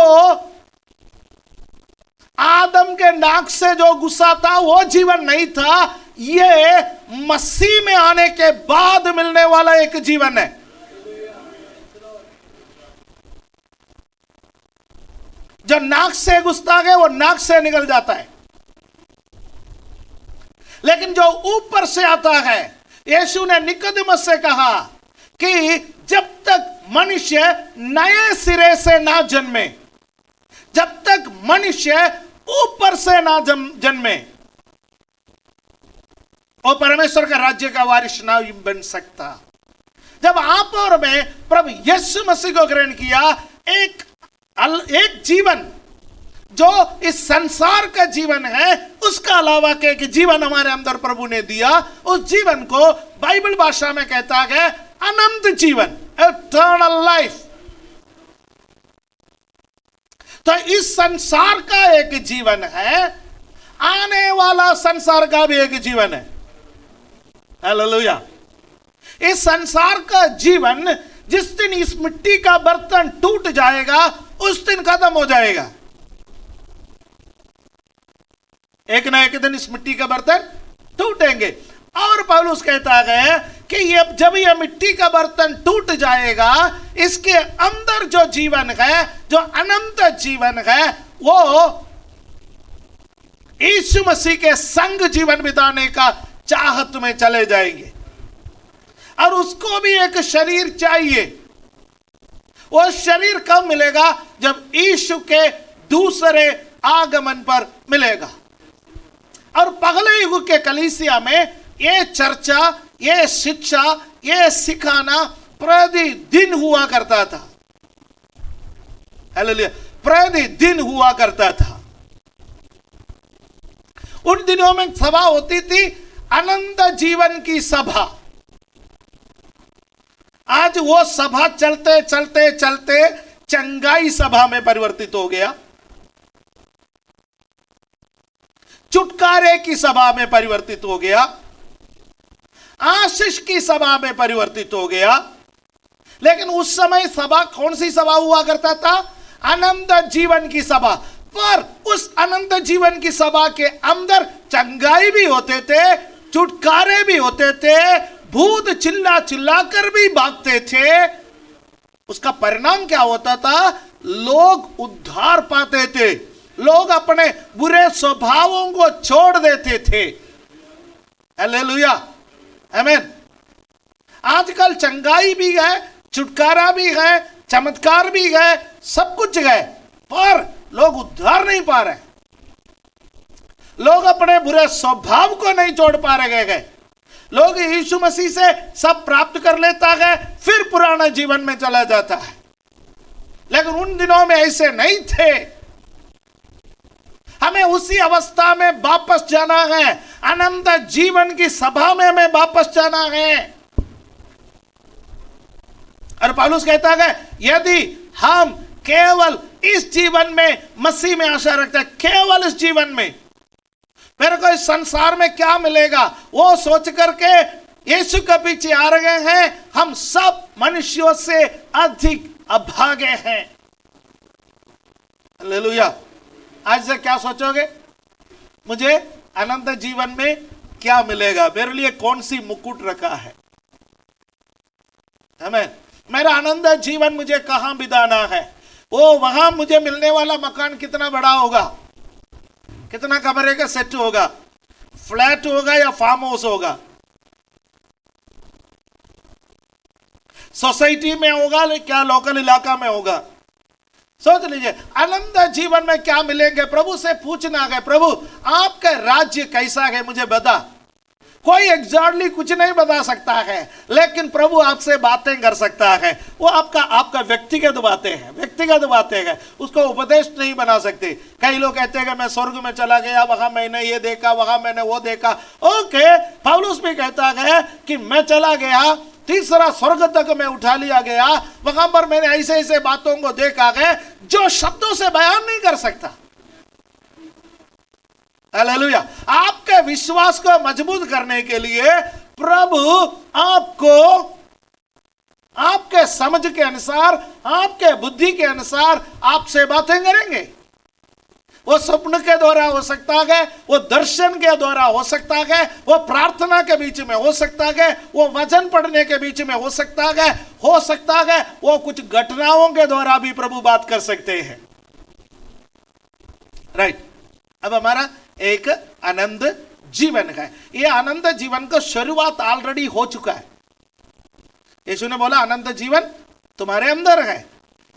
आदम के नाक से जो गुस्सा था, वो जीवन नहीं था। ये मसीह में आने के बाद मिलने वाला एक जीवन है। जो नाक से घुसता है वो नाक से निकल जाता है, लेकिन जो ऊपर से आता है, यीशु ने निकोदेमुस से कहा कि जब तक मनुष्य नए सिरे से ना जन्मे, जब तक मनुष्य ऊपर से ना जन्मे, वो परमेश्वर का राज्य का वारिस ना बन सकता। जब आप और मैं प्रभु यीशु मसीह को ग्रहण किया, एक जीवन जो इस संसार का जीवन है, उसका अलावा के एक जीवन हमारे अंदर प्रभु ने दिया, उस जीवन को बाइबल भाषा में कहता है अनंत जीवन, इटर्नल लाइफ। तो इस संसार का एक जीवन है, आने वाला संसार का भी एक जीवन है। हालेलुया। इस संसार का जीवन जिस दिन इस मिट्टी का बर्तन टूट जाएगा, उस दिन खत्म हो जाएगा। एक ना एक दिन इस मिट्टी का बर्तन टूटेंगे। और पौलुस कहता है कि ये जब ये मिट्टी का बर्तन टूट जाएगा, इसके अंदर जो जीवन है, जो अनंत जीवन है, वो यीशु मसीह के संग जीवन बिताने का चाहत में चले जाएंगे। और उसको भी एक शरीर चाहिए। वो शरीर कब मिलेगा? जब यीशु के दूसरे आगमन पर मिलेगा। और पहले युग के कलीसिया में ये चर्चा, ये शिक्षा, ये सिखाना प्रतिदिन हुआ करता था। हालेलुया, प्रतिदिन हुआ करता था। उन दिनों में सभा होती थी अनंत जीवन की सभा। आज वो सभा चलते चलते चलते चंगाई सभा में परिवर्तित हो गया, छुटकारे की सभा में परिवर्तित हो गया, आशीष की सभा में परिवर्तित हो गया। लेकिन उस समय सभा कौन सी सभा हुआ करता था? अनंत जीवन की सभा। पर उस अनंत जीवन की सभा के अंदर चंगाई भी होते थे, छुटकारे भी होते थे, भूत चिल्ला चिल्ला कर भी भागते थे। उसका परिणाम क्या होता था? लोग उद्धार पाते थे, लोग अपने बुरे स्वभावों को छोड़ देते थे। हालेलुया, आमीन। आजकल चंगाई भी है, छुटकारा भी है, चमत्कार भी है, सब कुछ है, पर लोग उद्धार नहीं पा रहे। लोग अपने बुरे स्वभाव को नहीं छोड़ पा रहे गए। लोग यीशु मसीह से सब प्राप्त कर लेता है, फिर पुराना जीवन में चला जाता है। लेकिन उन दिनों में ऐसे नहीं थे। हमें उसी अवस्था में वापस जाना है, अनंत जीवन की सभा में हमें वापस जाना है। और पौलुस कहता है यदि हम केवल इस जीवन में मसीह में आशा रखते हैं, केवल इस जीवन में, मेरे को इस संसार में क्या मिलेगा वो सोच करके यीशु के पीछे आ रहे हैं, हम सब मनुष्यों से अधिक अभागे हैं। हालेलुया। आज से क्या सोचोगे? मुझे अनंत जीवन में क्या मिलेगा? मेरे लिए कौन सी मुकुट रखा है? आमीन। मेरा अनंत जीवन मुझे कहां बिताना है? वो वहां मुझे मिलने वाला मकान कितना बड़ा होगा, कितना कमरे का सेट होगा, फ्लैट होगा या फार्म हाउस होगा, सोसाइटी में होगा क्या लोकल इलाका में होगा? सोच लीजिए अनंत जीवन में क्या मिलेंगे। प्रभु से पूछना है, प्रभु आपका राज्य कैसा है मुझे बता। कोई एग्जैक्टली कुछ नहीं बता सकता है, लेकिन प्रभु आपसे बातें कर सकता है। वो आपका व्यक्तिगत बातें हैं, व्यक्तिगत बातें हैं, उसको उपदेश नहीं बना सकते। कई लोग कहते हैं कि मैं स्वर्ग में चला गया, वहां मैंने ये देखा, वहां मैंने वो देखा। ओके, पौलुस भी कहता है कि मैं चला गया, तीसरा स्वर्ग तक मैं उठा लिया गया, वहां पर मैंने ऐसे ऐसे बातों को देखा है जो शब्दों से बयान नहीं कर सकता। हालेलुया। आपके विश्वास को मजबूत करने के लिए प्रभु आपको आपके समझ के अनुसार, आपके बुद्धि के अनुसार आपसे बातें करेंगे। वो स्वप्न के द्वारा हो सकता है, वो दर्शन के द्वारा हो सकता है, वो प्रार्थना के बीच में हो सकता है, वो वचन पढ़ने के बीच में हो सकता है, वो कुछ घटनाओं के द्वारा भी प्रभु बात कर सकते हैं। राइट। अब हमारा एक आनंद जीवन है। ये आनंद जीवन का शुरुआत ऑलरेडी हो चुका है। यीशु ने बोला आनंद जीवन तुम्हारे अंदर है।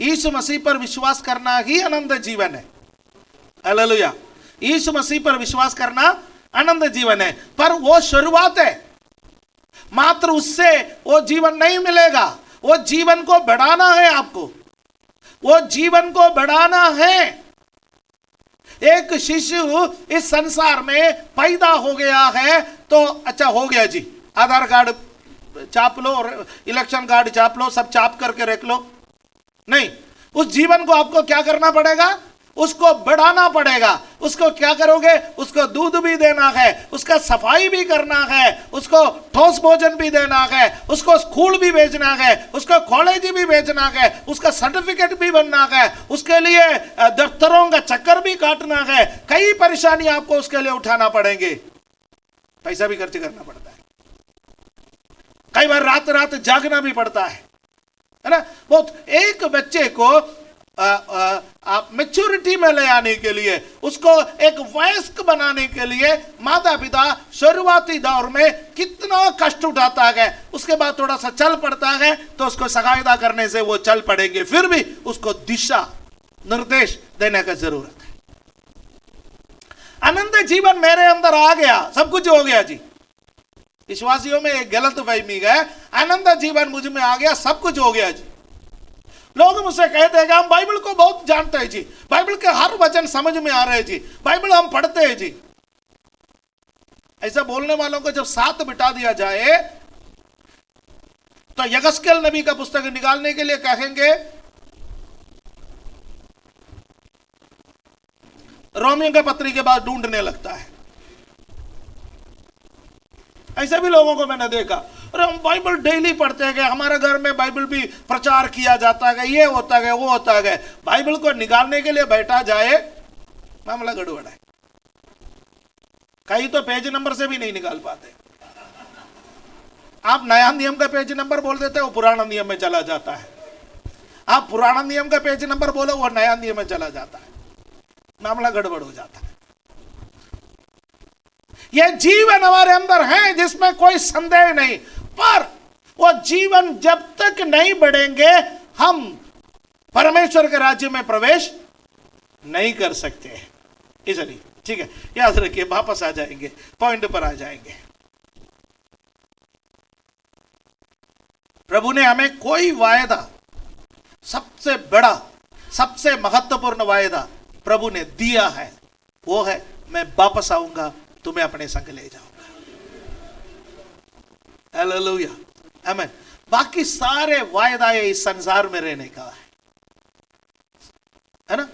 यीशु मसीह पर विश्वास करना ही आनंद जीवन है। हालेलुया। यीशु मसीह पर विश्वास करना आनंद जीवन है, पर वो शुरुआत है। मात्र उससे वो जीवन नहीं मिलेगा। वो जीवन को बढ़ाना है आपको, वो जीवन को बढ़ाना है। एक शिशु इस संसार में पैदा हो गया है तो अच्छा हो गया जी, आधार कार्ड छाप लो और इलेक्शन कार्ड छाप लो, सब छाप करके रख लो। नहीं, उस जीवन को आपको क्या करना पड़ेगा? उसको बढ़ाना पड़ेगा। उसको क्या करोगे? उसको दूध भी देना है, उसका सफाई भी करना है, उसको ठोस भोजन भी देना है, उसको स्कूल भी भेजना है, उसको कॉलेज भी भेजना है, उसका सर्टिफिकेट भी बनना है, उसके लिए दफ्तरों का चक्कर भी काटना है। कई परेशानी आपको उसके लिए उठाना पड़ेंगे, पैसा भी खर्च करना पड़ता है, कई बार रात रात जागना भी पड़ता है ना। बहुत एक बच्चे को मैच्योरिटी में ले आने के लिए, उसको एक वयस्क बनाने के लिए माता पिता शुरुआती दौर में कितना कष्ट उठाता है। उसके बाद थोड़ा सा चल पड़ता है तो उसको सहायता करने से वो चल पड़ेंगे, फिर भी उसको दिशा निर्देश देने की जरूरत है। आनंद जीवन मेरे अंदर आ गया, सब कुछ हो गया जी। विश्वासियों में एक गलत फहमी है, आनंद जीवन मुझ में आ गया, सब कुछ हो गया जी। लोग मुझसे कहते हैं कि हम बाइबल को बहुत जानते हैं जी, बाइबल के हर वचन समझ में आ रहे हैं जी, बाइबल हम पढ़ते हैं जी। ऐसा बोलने वालों को जब साथ बिठा दिया जाए तो यगस्केल नबी का पुस्तक निकालने के लिए कहेंगे रोमियो के पत्री के बाद ढूंढने लगता है। ऐसे भी लोगों को मैंने देखा, अरे हम बाइबल डेली पढ़ते हैं, हमारे घर में बाइबल भी प्रचार किया जाता है, ये होता है वो होता है। बाइबल को निकालने के लिए बैठा जाए, मामला गड़बड़ है। कई तो पेज नंबर से भी नहीं निकाल पाते। आप नया नियम का पेज नंबर बोल देते हो, वो पुराना नियम में चला जाता है। आप पुराना नियम का पेज नंबर बोलो, वो नया नियम में चला जाता है, मामला गड़बड़ हो जाता है। यह जीवन हमारे अंदर है जिसमें कोई संदेह नहीं, पर वो जीवन जब तक नहीं बढ़ेंगे हम परमेश्वर के राज्य में प्रवेश नहीं कर सकते हैं। इसलिए ठीक है, याद रखिए, वापस आ जाएंगे, पॉइंट पर आ जाएंगे। प्रभु ने हमें कोई वायदा, सबसे बड़ा सबसे महत्वपूर्ण वायदा प्रभु ने दिया है, वो है मैं वापस आऊंगा, तुम्हें अपने संग ले जाऊंगा। हालेलुया, आमीन। बाकी सारे वायदा इस संसार में रहने का है ना,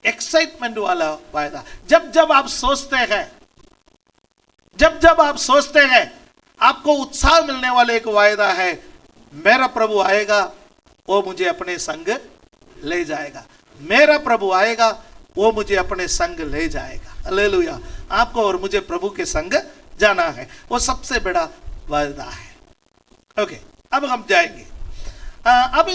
एक्साइटमेंट वाला वायदा। जब जब आप सोचते हैं, जब जब आप सोचते हैं, आपको उत्साह मिलने वाला एक वायदा है, मेरा प्रभु आएगा, वो मुझे अपने संग ले जाएगा। मेरा प्रभु आएगा, वो मुझे अपने संग ले जाएगा। हालेलुया। आपको और मुझे प्रभु के संग जाना है, वो सबसे बड़ा वायदा है। ओके, अब हम जाएंगे। अब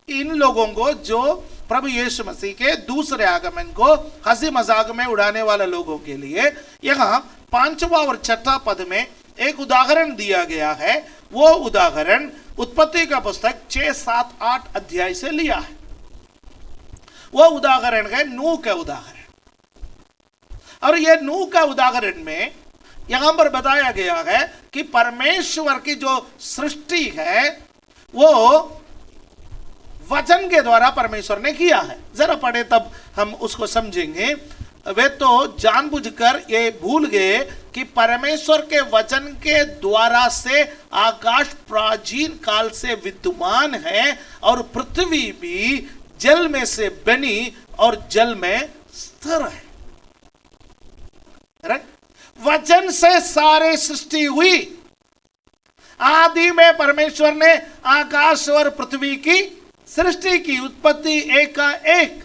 इन लोगों को, जो प्रभु यीशु मसीह के दूसरे आगमन को हंसी मजाक में उड़ाने वाले लोगों के लिए यहाँ 5वां और 6वां पद में एक उदाहरण दिया गया है। वो उदाहरण उत्पत्ति का पुस्तक 6, 7, 8 अध्याय से लिया है। वो उदाहरण है नूह का उदाहरण। और ये नूह का उदाहरण में यहां पर बताया गया है कि परमेश्वर की जो सृष्टि है वो वचन के द्वारा परमेश्वर ने किया है। जरा पढ़े तब हम उसको समझेंगे। वे तो जानबूझकर ये भूल गए कि परमेश्वर के वचन के द्वारा से आकाश प्राचीन काल से विद्यमान है और पृथ्वी भी जल में से बनी और जल में स्थिर है। वचन से सारे सृष्टि हुई। आदि में परमेश्वर ने आकाश और पृथ्वी की सृष्टि की, उत्पत्ति 1 का 1।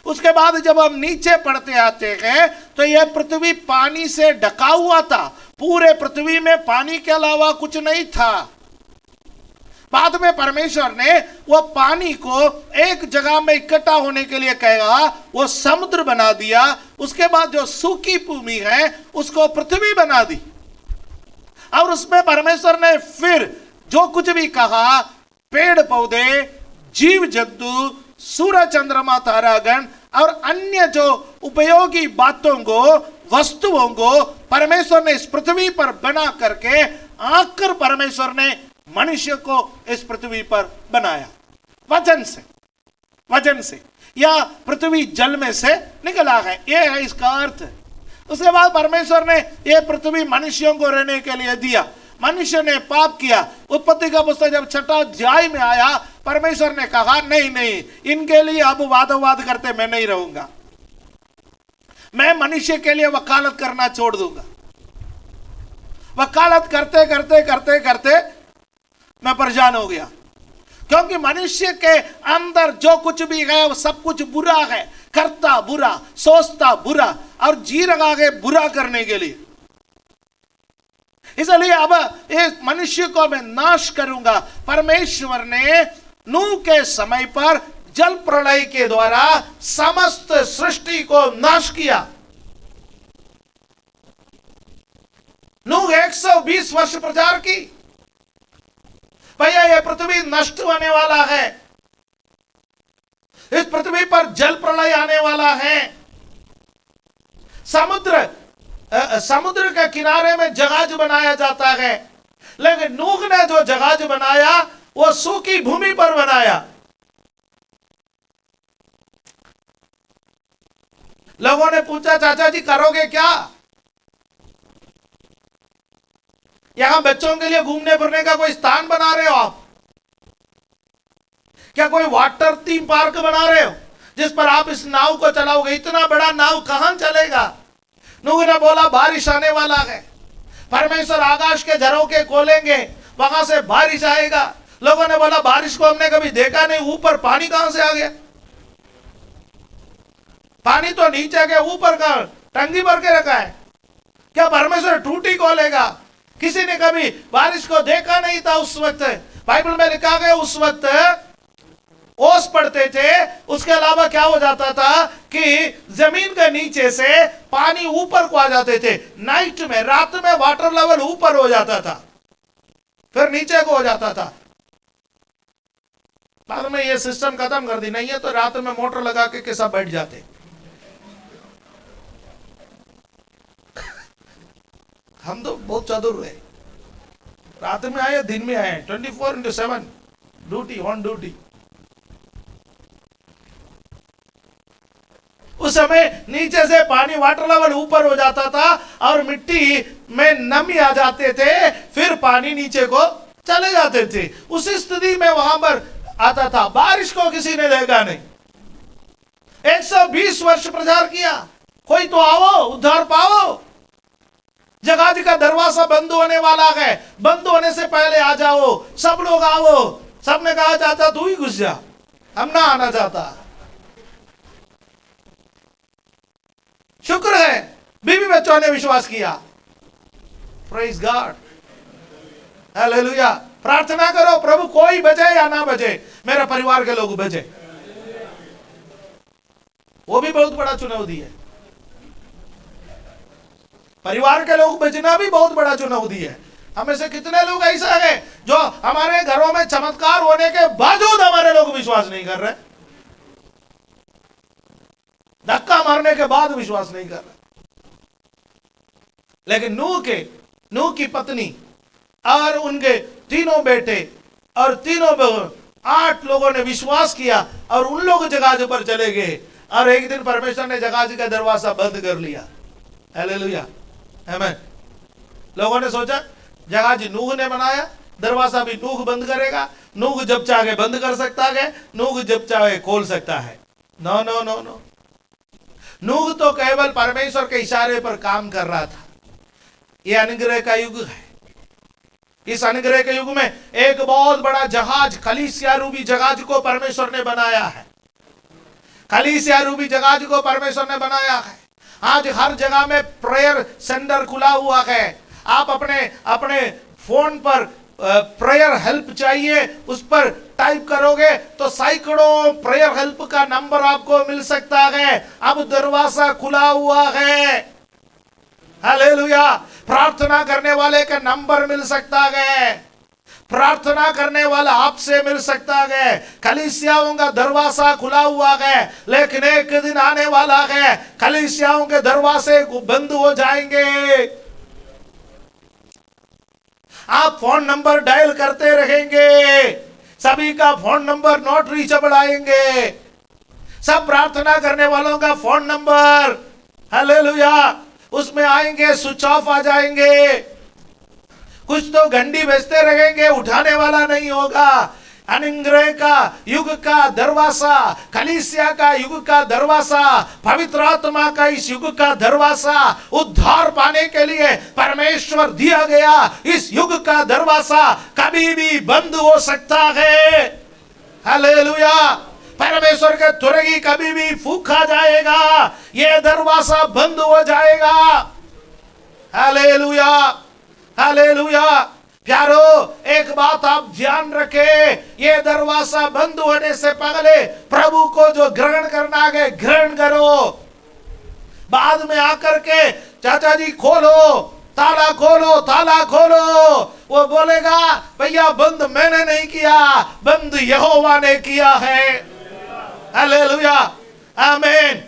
उसके बाद जब हम नीचे पढ़ते आते हैं तो यह पृथ्वी पानी से ढका हुआ था, पूरे पृथ्वी में पानी के अलावा कुछ नहीं था। बाद में परमेश्वर ने वो पानी को एक जगह में इकट्ठा होने के लिए कहेगा, वो समुद्र बना दिया। उसके बाद जो सूखी भूमि है उसको पृथ्वी बना दी, और उसमें परमेश्वर ने फिर जो कुछ भी कहा, पेड़ पौधे, जीव जंतु, सूरज चंद्रमा तारागण और अन्य जो उपयोगी बातों को, वस्तुओं को परमेश्वर ने इस पृथ्वी पर बना करके आकर परमेश्वर ने मनुष्य को इस पृथ्वी पर बनाया वचन से, या पृथ्वी जल में से निकला है, यह है इसका अर्थ। उसके बाद परमेश्वर ने यह पृथ्वी मनुष्यों को रहने के लिए दिया। मनुष्य ने पाप किया। उत्पत्ति का पुस्तक जब 6वां अध्याय में आया, परमेश्वर ने कहा नहीं, इनके लिए अब वादोवाद करते मैं नहीं रहूंगा, मैं मनुष्य के लिए वकालत करना छोड़ दूंगा। वकालत करते करते करते करते मैं परेशान हो गया, क्योंकि मनुष्य के अंदर जो कुछ भी है वो सब कुछ बुरा है, करता बुरा, सोचता बुरा और जी रहा है बुरा करने के लिए। इसलिए अब इस मनुष्य को मैं नाश करूंगा। परमेश्वर ने नूह के समय पर जल प्रलय के द्वारा समस्त सृष्टि को नाश किया। नूह 120 वर्ष प्रचार की, भैया यह पृथ्वी नष्ट होने वाला है, इस पृथ्वी पर जल प्रलय आने वाला है। समुद्र के किनारे में जहाज बनाया जाता है, लेकिन नूह ने जो जहाज बनाया वो सूखी भूमि पर बनाया। लोगों ने पूछा, चाचा जी करोगे क्या? यहां बच्चों के लिए घूमने फिरने का कोई स्थान बना रहे हो आप? क्या कोई वाटर थीम पार्क बना रहे हो जिस पर आप इस नाव को चलाओगे? इतना बड़ा नाव कहां चलेगा? नूह ने बोला बारिश आने वाला है, परमेश्वर आकाश के झरोखे खोलेंगे, वहां से बारिश आएगा। लोगों ने बोला बारिश को हमने कभी देखा नहीं, ऊपर पानी कहां से आ गया? पानी तो नीचे के ऊपर का टंकी भर के रखा है, क्या परमेश्वर टूटी खोलेगा? किसी ने कभी बारिश को देखा नहीं था उस वक्त। बाइबल में लिखा गया उस वक्त ओस पड़ते थे, उसके अलावा क्या हो जाता था कि जमीन के नीचे से पानी ऊपर को आ जाते थे। नाइट में, रात में वाटर लेवल ऊपर हो जाता था, फिर नीचे को हो जाता था। बाद में ये सिस्टम खत्म कर दी, नहीं है तो रात में मोटर लगा के सब बैठ जाते। हम तो बहुत चतुर है, रात में आए दिन में आए, 24/7 ड्यूटी ऑन ड्यूटी। उस समय नीचे से पानी वाटर लेवल ऊपर हो जाता था और मिट्टी में नमी आ जाते थे, फिर पानी नीचे को चले जाते थे। उस स्थिति में वहां पर आता था। बारिश को किसी ने देखा नहीं। 120 वर्ष प्रचार किया, कोई तो आओ उद्धार पाओ। जहाज का दरवाजा बंद होने वाला है, बंद होने से पहले आ जाओ, सब लोग आओ। सबने कहा चाचा तू ही घुस जा, हम ना आना चाहता। शुक्र है बीवी बच्चों ने विश्वास किया। Praise God, hallelujah. प्रार्थना करो प्रभु कोई बचे या ना बचे, मेरे परिवार के लोग बचे। वो भी बहुत बड़ा चुनौती है, परिवार के लोग बचना भी बहुत बड़ा चुनौती है। हमें से कितने लोग ऐसा है जो हमारे घरों में चमत्कार होने के बावजूद हमारे लोग विश्वास नहीं कर रहे, धक्का मारने के बाद विश्वास नहीं कर रहे। लेकिन नूह की पत्नी और उनके तीनों बेटे और तीनों बहू, 8 लोगों ने विश्वास किया और उन लोग जहाज पर चले गए। और एक दिन परमेश्वर ने जहाज का दरवाजा बंद कर लिया। हालेलुया, आमीन। लोगों ने सोचा जहाज नूह ने बनाया, दरवाजा भी नूह बंद करेगा, नूह जब चाहे बंद कर सकता है, नूह जब चाहे खोल सकता है। नो नो नो नो, नूह तो केवल परमेश्वर के इशारे पर काम कर रहा था। यह अनुग्रह का युग है। इस अनुग्रह के युग में एक बहुत बड़ा जहाज, कलीसिया रूपी जहाज को परमेश्वर ने बनाया है। कलीसिया रूपी जगह को परमेश्वर ने बनाया है। आज हर जगह में प्रेयर सेंटर खुला हुआ है। आप अपने अपने फोन पर प्रेयर हेल्प चाहिए, उस पर टाइप करोगे तो सैकड़ों प्रेयर हेल्प का नंबर आपको मिल सकता है। अब दरवाजा खुला हुआ है। हालेलुया। प्रार्थना करने वाले का नंबर मिल सकता है, प्रार्थना करने वाला आपसे मिल सकता है। कलीसियाओं का दरवाजा खुला हुआ है, लेकिन एक दिन आने वाला है कलीसियाओं के दरवाजे बंद हो जाएंगे। आप फोन नंबर डायल करते रहेंगे, सभी का फोन नंबर नॉट रीचेबल आएंगे, सब प्रार्थना करने वालों का फोन नंबर हालेलुया उसमें आएंगे, स्विच ऑफ आ जाएंगे। कुछ तो घंटी बजते रहेंगे, उठाने वाला नहीं होगा। अनुग्रह का युग का दरवाजा, कलीसिया का युग का दरवाजा, पवित्र आत्मा का इस युग का दरवाजा, उद्धार पाने के लिए परमेश्वर दिया गया इस युग का दरवाजा कभी भी बंद हो सकता है। हालेलुया। परमेश्वर के तुरगी कभी भी फूंका जाएगा, यह दरवाजा बंद हो जाएगा। Hallelujah, hallelujah. प्यारो, एक बात आप ध्यान रखें, ये दरवाजा बंद होने से पहले प्रभु को जो ग्रहण करना है ग्रहण करो। बाद में आकर के चाचा जी खोलो, ताला खोलो, ताला खोलो, वो बोलेगा भैया बंद मैंने नहीं किया, बंद यहोवा ने किया है। हालेलुया, आमीन,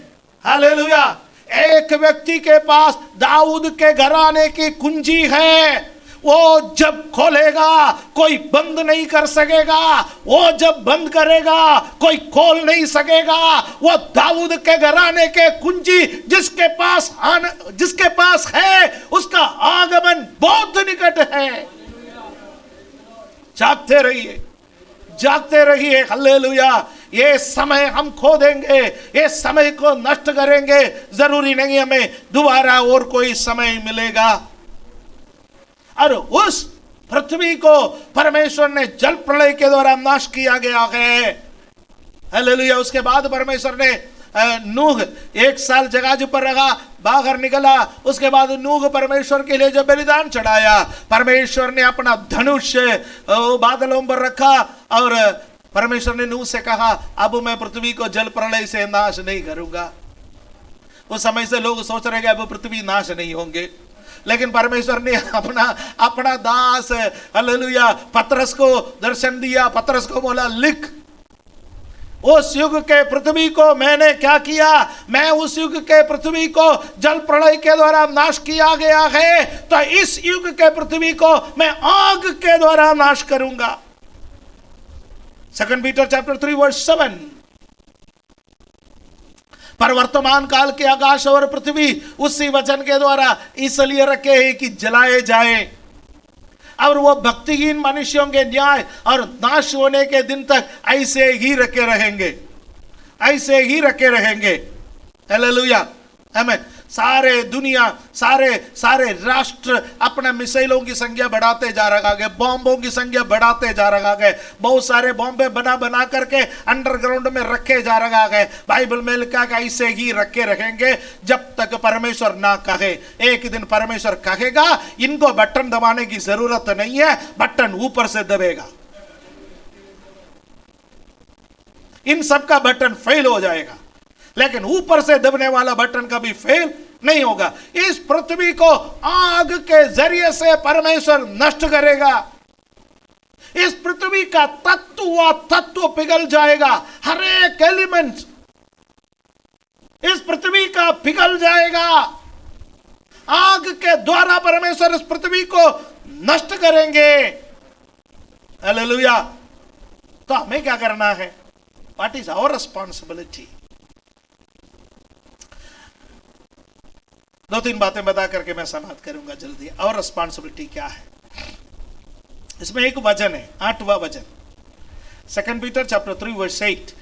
हालेलुया। एक व्यक्ति के पास दाऊद के घराने की कुंजी है, वो जब खोलेगा कोई बंद नहीं कर सकेगा, वो जब बंद करेगा कोई खोल नहीं सकेगा। वो दाऊद के घराने के कुंजी जिसके पास है उसका आगमन बहुत निकट है। जागते रहिए, जागते रहिए। हालेलुया। ये समय हम खो देंगे, ये समय को नष्ट करेंगे, जरूरी नहीं हमें दोबारा और कोई समय मिलेगा। और उस पृथ्वी को परमेश्वर ने जल प्रलय के द्वारा नाश किया गया है। हालेलुया। उसके बाद परमेश्वर ने नूह 1 साल जगह पर रखा, बाहर निकला। उसके बाद नूह परमेश्वर के लिए जब बलिदान चढ़ाया, परमेश्वर ने अपना धनुष बादलों पर रखा और परमेश्वर ने नूह से कहा अब मैं पृथ्वी को जल प्रलय से नाश नहीं करूंगा। उस समय से लोग सोच रहे हैं अब पृथ्वी नाश नहीं होंगे, लेकिन परमेश्वर ने अपना दास हालेलुया पतरस को दर्शन दिया। पतरस को बोला लिख, उस युग के पृथ्वी को मैंने क्या किया, मैं उस युग के पृथ्वी को जल प्रलय के द्वारा नाश किया गया है, तो इस युग के पृथ्वी को मैं आग के द्वारा नाश करूंगा। 2 पीटर चैप्टर 3 वर्स 7। पर वर्तमान काल के आकाश और पृथ्वी उसी वचन के द्वारा इसलिए रखे हैं कि जलाए जाए, और वो भक्तिहीन मनुष्यों के न्याय और नाश होने के दिन तक ऐसे ही रखे रहेंगे, ऐसे ही रखे रहेंगे। हालेलुया, आमीन। सारे दुनिया, सारे राष्ट्र अपने मिसाइलों की संख्या बढ़ाते जा रहा है, बॉम्बों की संख्या बढ़ाते जा रहा है। बहुत सारे बॉम्बे बना करके अंडरग्राउंड में रखे जा रहा है। बाइबल में लिखा है ऐसे ही रखे रहेंगे जब तक परमेश्वर ना कहे। एक दिन परमेश्वर कहेगा इनको बटन दबाने की जरूरत नहीं है, बटन ऊपर से दबेगा, इन सब का बटन फेल हो जाएगा, लेकिन ऊपर से दबने वाला बटन कभी फेल नहीं होगा। इस पृथ्वी को आग के जरिए से परमेश्वर नष्ट करेगा। इस पृथ्वी का तत्व पिघल जाएगा, हर एक एलिमेंट इस पृथ्वी का पिघल जाएगा। आग के द्वारा परमेश्वर इस पृथ्वी को नष्ट करेंगे। हालेलुया। तो हमें क्या करना है? What is our responsibility? 2-3 बातें बता करके मैं समाप्त करूंगा जल्दी। और रिस्पॉन्सिबिलिटी क्या है? इसमें एक वचन है, 8वां वचन, 2 पीटर चैप्टर 3 वर्स 8।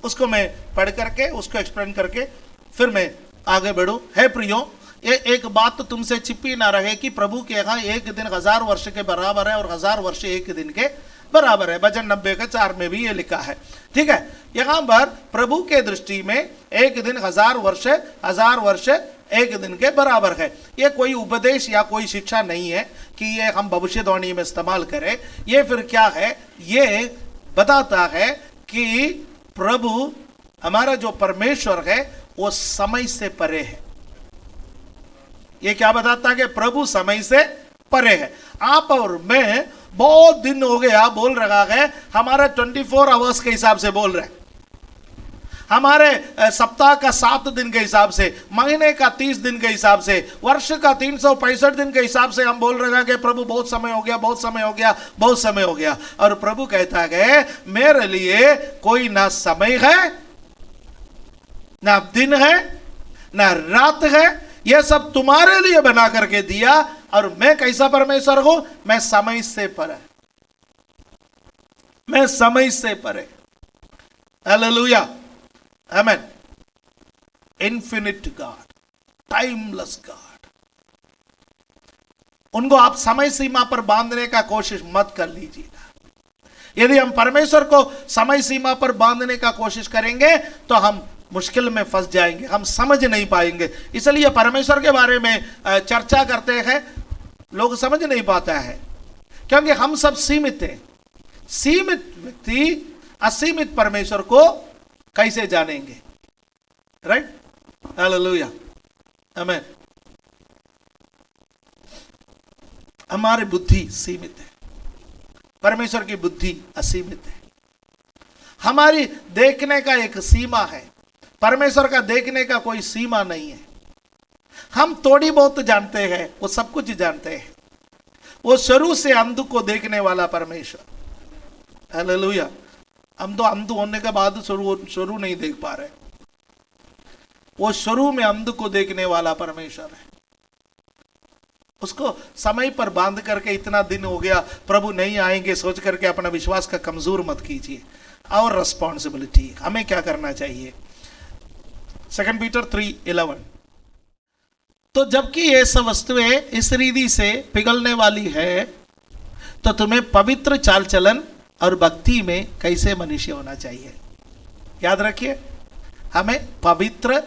उसको मैं पढ़ करके उसको एक्सप्लेन करके फिर मैं आगे बढ़ूं। है प्रियो, ये एक बात तो तुमसे छिपी ना रहे कि प्रभु के यहाँ एक दिन 1000 वर्ष के बराबर है और 1000 वर्ष एक दिन के बराबर है। भजन 90 का 4 में भी ये लिखा है। ठीक है, यहां पर प्रभु के दृष्टि में एक दिन 1000 वर्ष, 1000 वर्ष एक दिन के बराबर है। ये कोई उपदेश या कोई शिक्षा नहीं है कि ये हम भविष्यवाणी में इस्तेमाल करें। ये फिर क्या है, ये बताता है कि प्रभु हमारा जो परमेश्वर है वो समय से परे है। ये क्या बताता है कि प्रभु समय से परे है। आप और मैं बहुत दिन हो गया बोल रहा है, हमारा 24 आवर्स के हिसाब से बोल रहे, हमारे सप्ताह का 7 दिन के हिसाब से, महीने का 30 दिन के हिसाब से, वर्ष का 365 दिन के हिसाब से हम बोल रहे हैं कि प्रभु बहुत समय हो गया, बहुत समय हो गया, बहुत समय हो गया। और प्रभु कहता है मेरे लिए कोई ना समय है, ना दिन है, ना रात है, यह सब तुम्हारे लिए बना करके दिया। और मैं कैसा परमेश्वर हूं, मैं समय से परे, मैं समय से परे। हालेलुया, आमेन। इन्फिनिट गॉड, टाइमलेस गॉड, उनको आप समय सीमा पर बांधने का कोशिश मत कर लीजिएगा। यदि हम परमेश्वर को समय सीमा पर बांधने का कोशिश करेंगे तो हम मुश्किल में फंस जाएंगे, हम समझ नहीं पाएंगे। इसलिए परमेश्वर के बारे में चर्चा करते हैं, लोग समझ नहीं पाता है, क्योंकि हम सब सीमित हैं। सीमित व्यक्ति असीमित परमेश्वर को कैसे जानेंगे? राइट, हालेलुया, आमेन। हमारी बुद्धि सीमित है, परमेश्वर की बुद्धि असीमित है। हमारी देखने का एक सीमा है, परमेश्वर का देखने का कोई सीमा नहीं है। हम थोड़ी बहुत जानते हैं, वो सब कुछ जानते हैं। वो शुरू से अंध को देखने वाला परमेश्वर, हालेलुया। हम तो अंध होने के बाद शुरू नहीं देख पा रहे। वो शुरू में अंध को देखने वाला परमेश्वर है। उसको समय पर बांध करके इतना दिन हो गया प्रभु नहीं आएंगे सोच करके अपना विश्वास का कमजोर मत कीजिए। और रिस्पॉन्सिबिलिटी हमें क्या करना चाहिए? 2 पीटर 3:11। तो जबकि ये सब वस्तुएं इस रीति से पिघलने वाली है, तो तुम्हें पवित्र चाल चलन और भक्ति में कैसे मनुष्य होना चाहिए? याद रखिए, हमें पवित्र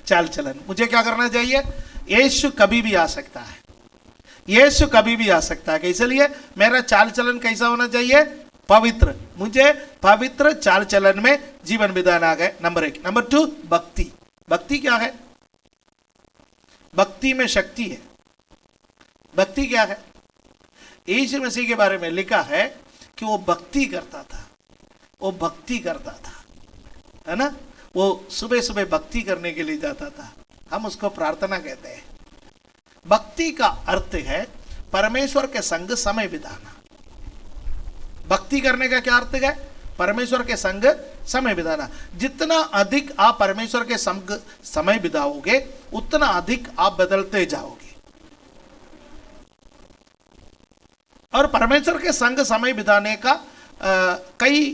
चाल चलन, मुझे क्या करना चाहिए? यीशु कभी भी आ सकता है, यीशु कभी भी आ सकता है। इसलिए मेरा चाल चलन कैसा होना चाहिए? पवित्र। मुझे पवित्र चाल चलन में जीवन बिताना है, नंबर 1। नंबर 2, भक्ति। भक्ति क्या है? भक्ति में शक्ति है। भक्ति क्या है? यीशु मसीह के बारे में लिखा है कि वो भक्ति करता था, वो भक्ति करता था, है ना? वो सुबह सुबह भक्ति करने के लिए जाता था। हम उसको प्रार्थना कहते हैं। भक्ति का अर्थ है परमेश्वर के संग समय बिताना। भक्ति करने का क्या अर्थ है? परमेश्वर के संग समय बिताना। जितना अधिक आप परमेश्वर के संग समय बिताओगे उतना अधिक आप बदलते जाओगे। और परमेश्वर के संग समय बिताने का कई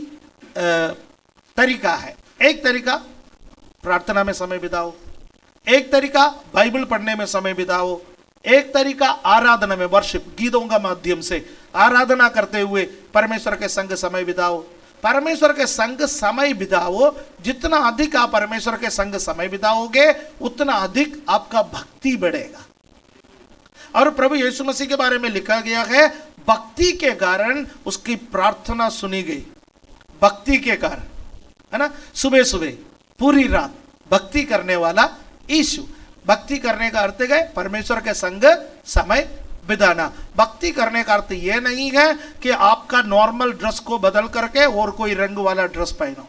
तरीका है। एक तरीका प्रार्थना में समय बिताओ, एक तरीका बाइबल पढ़ने में समय बिताओ, एक तरीका आराधना में, वर्शिप, गीतों का माध्यम से आराधना करते हुए परमेश्वर के संग समय बिताओ। परमेश्वर के संग समय बिताओ। जितना अधिक आप परमेश्वर के संग समय बिताओगे उतना अधिक आपका भक्ति बढ़ेगा। और प्रभु यीशु मसीह के बारे में लिखा गया है, भक्ति के कारण उसकी प्रार्थना सुनी गई। भक्ति के कारण, है ना? सुबह सुबह पूरी रात भक्ति करने वाला यीशु। भक्ति करने का अर्थ है परमेश्वर के संग समय बिताना। भक्ति करने का अर्थ यह नहीं है कि आपका नॉर्मल ड्रेस को बदल करके और कोई रंग वाला ड्रेस पहनो।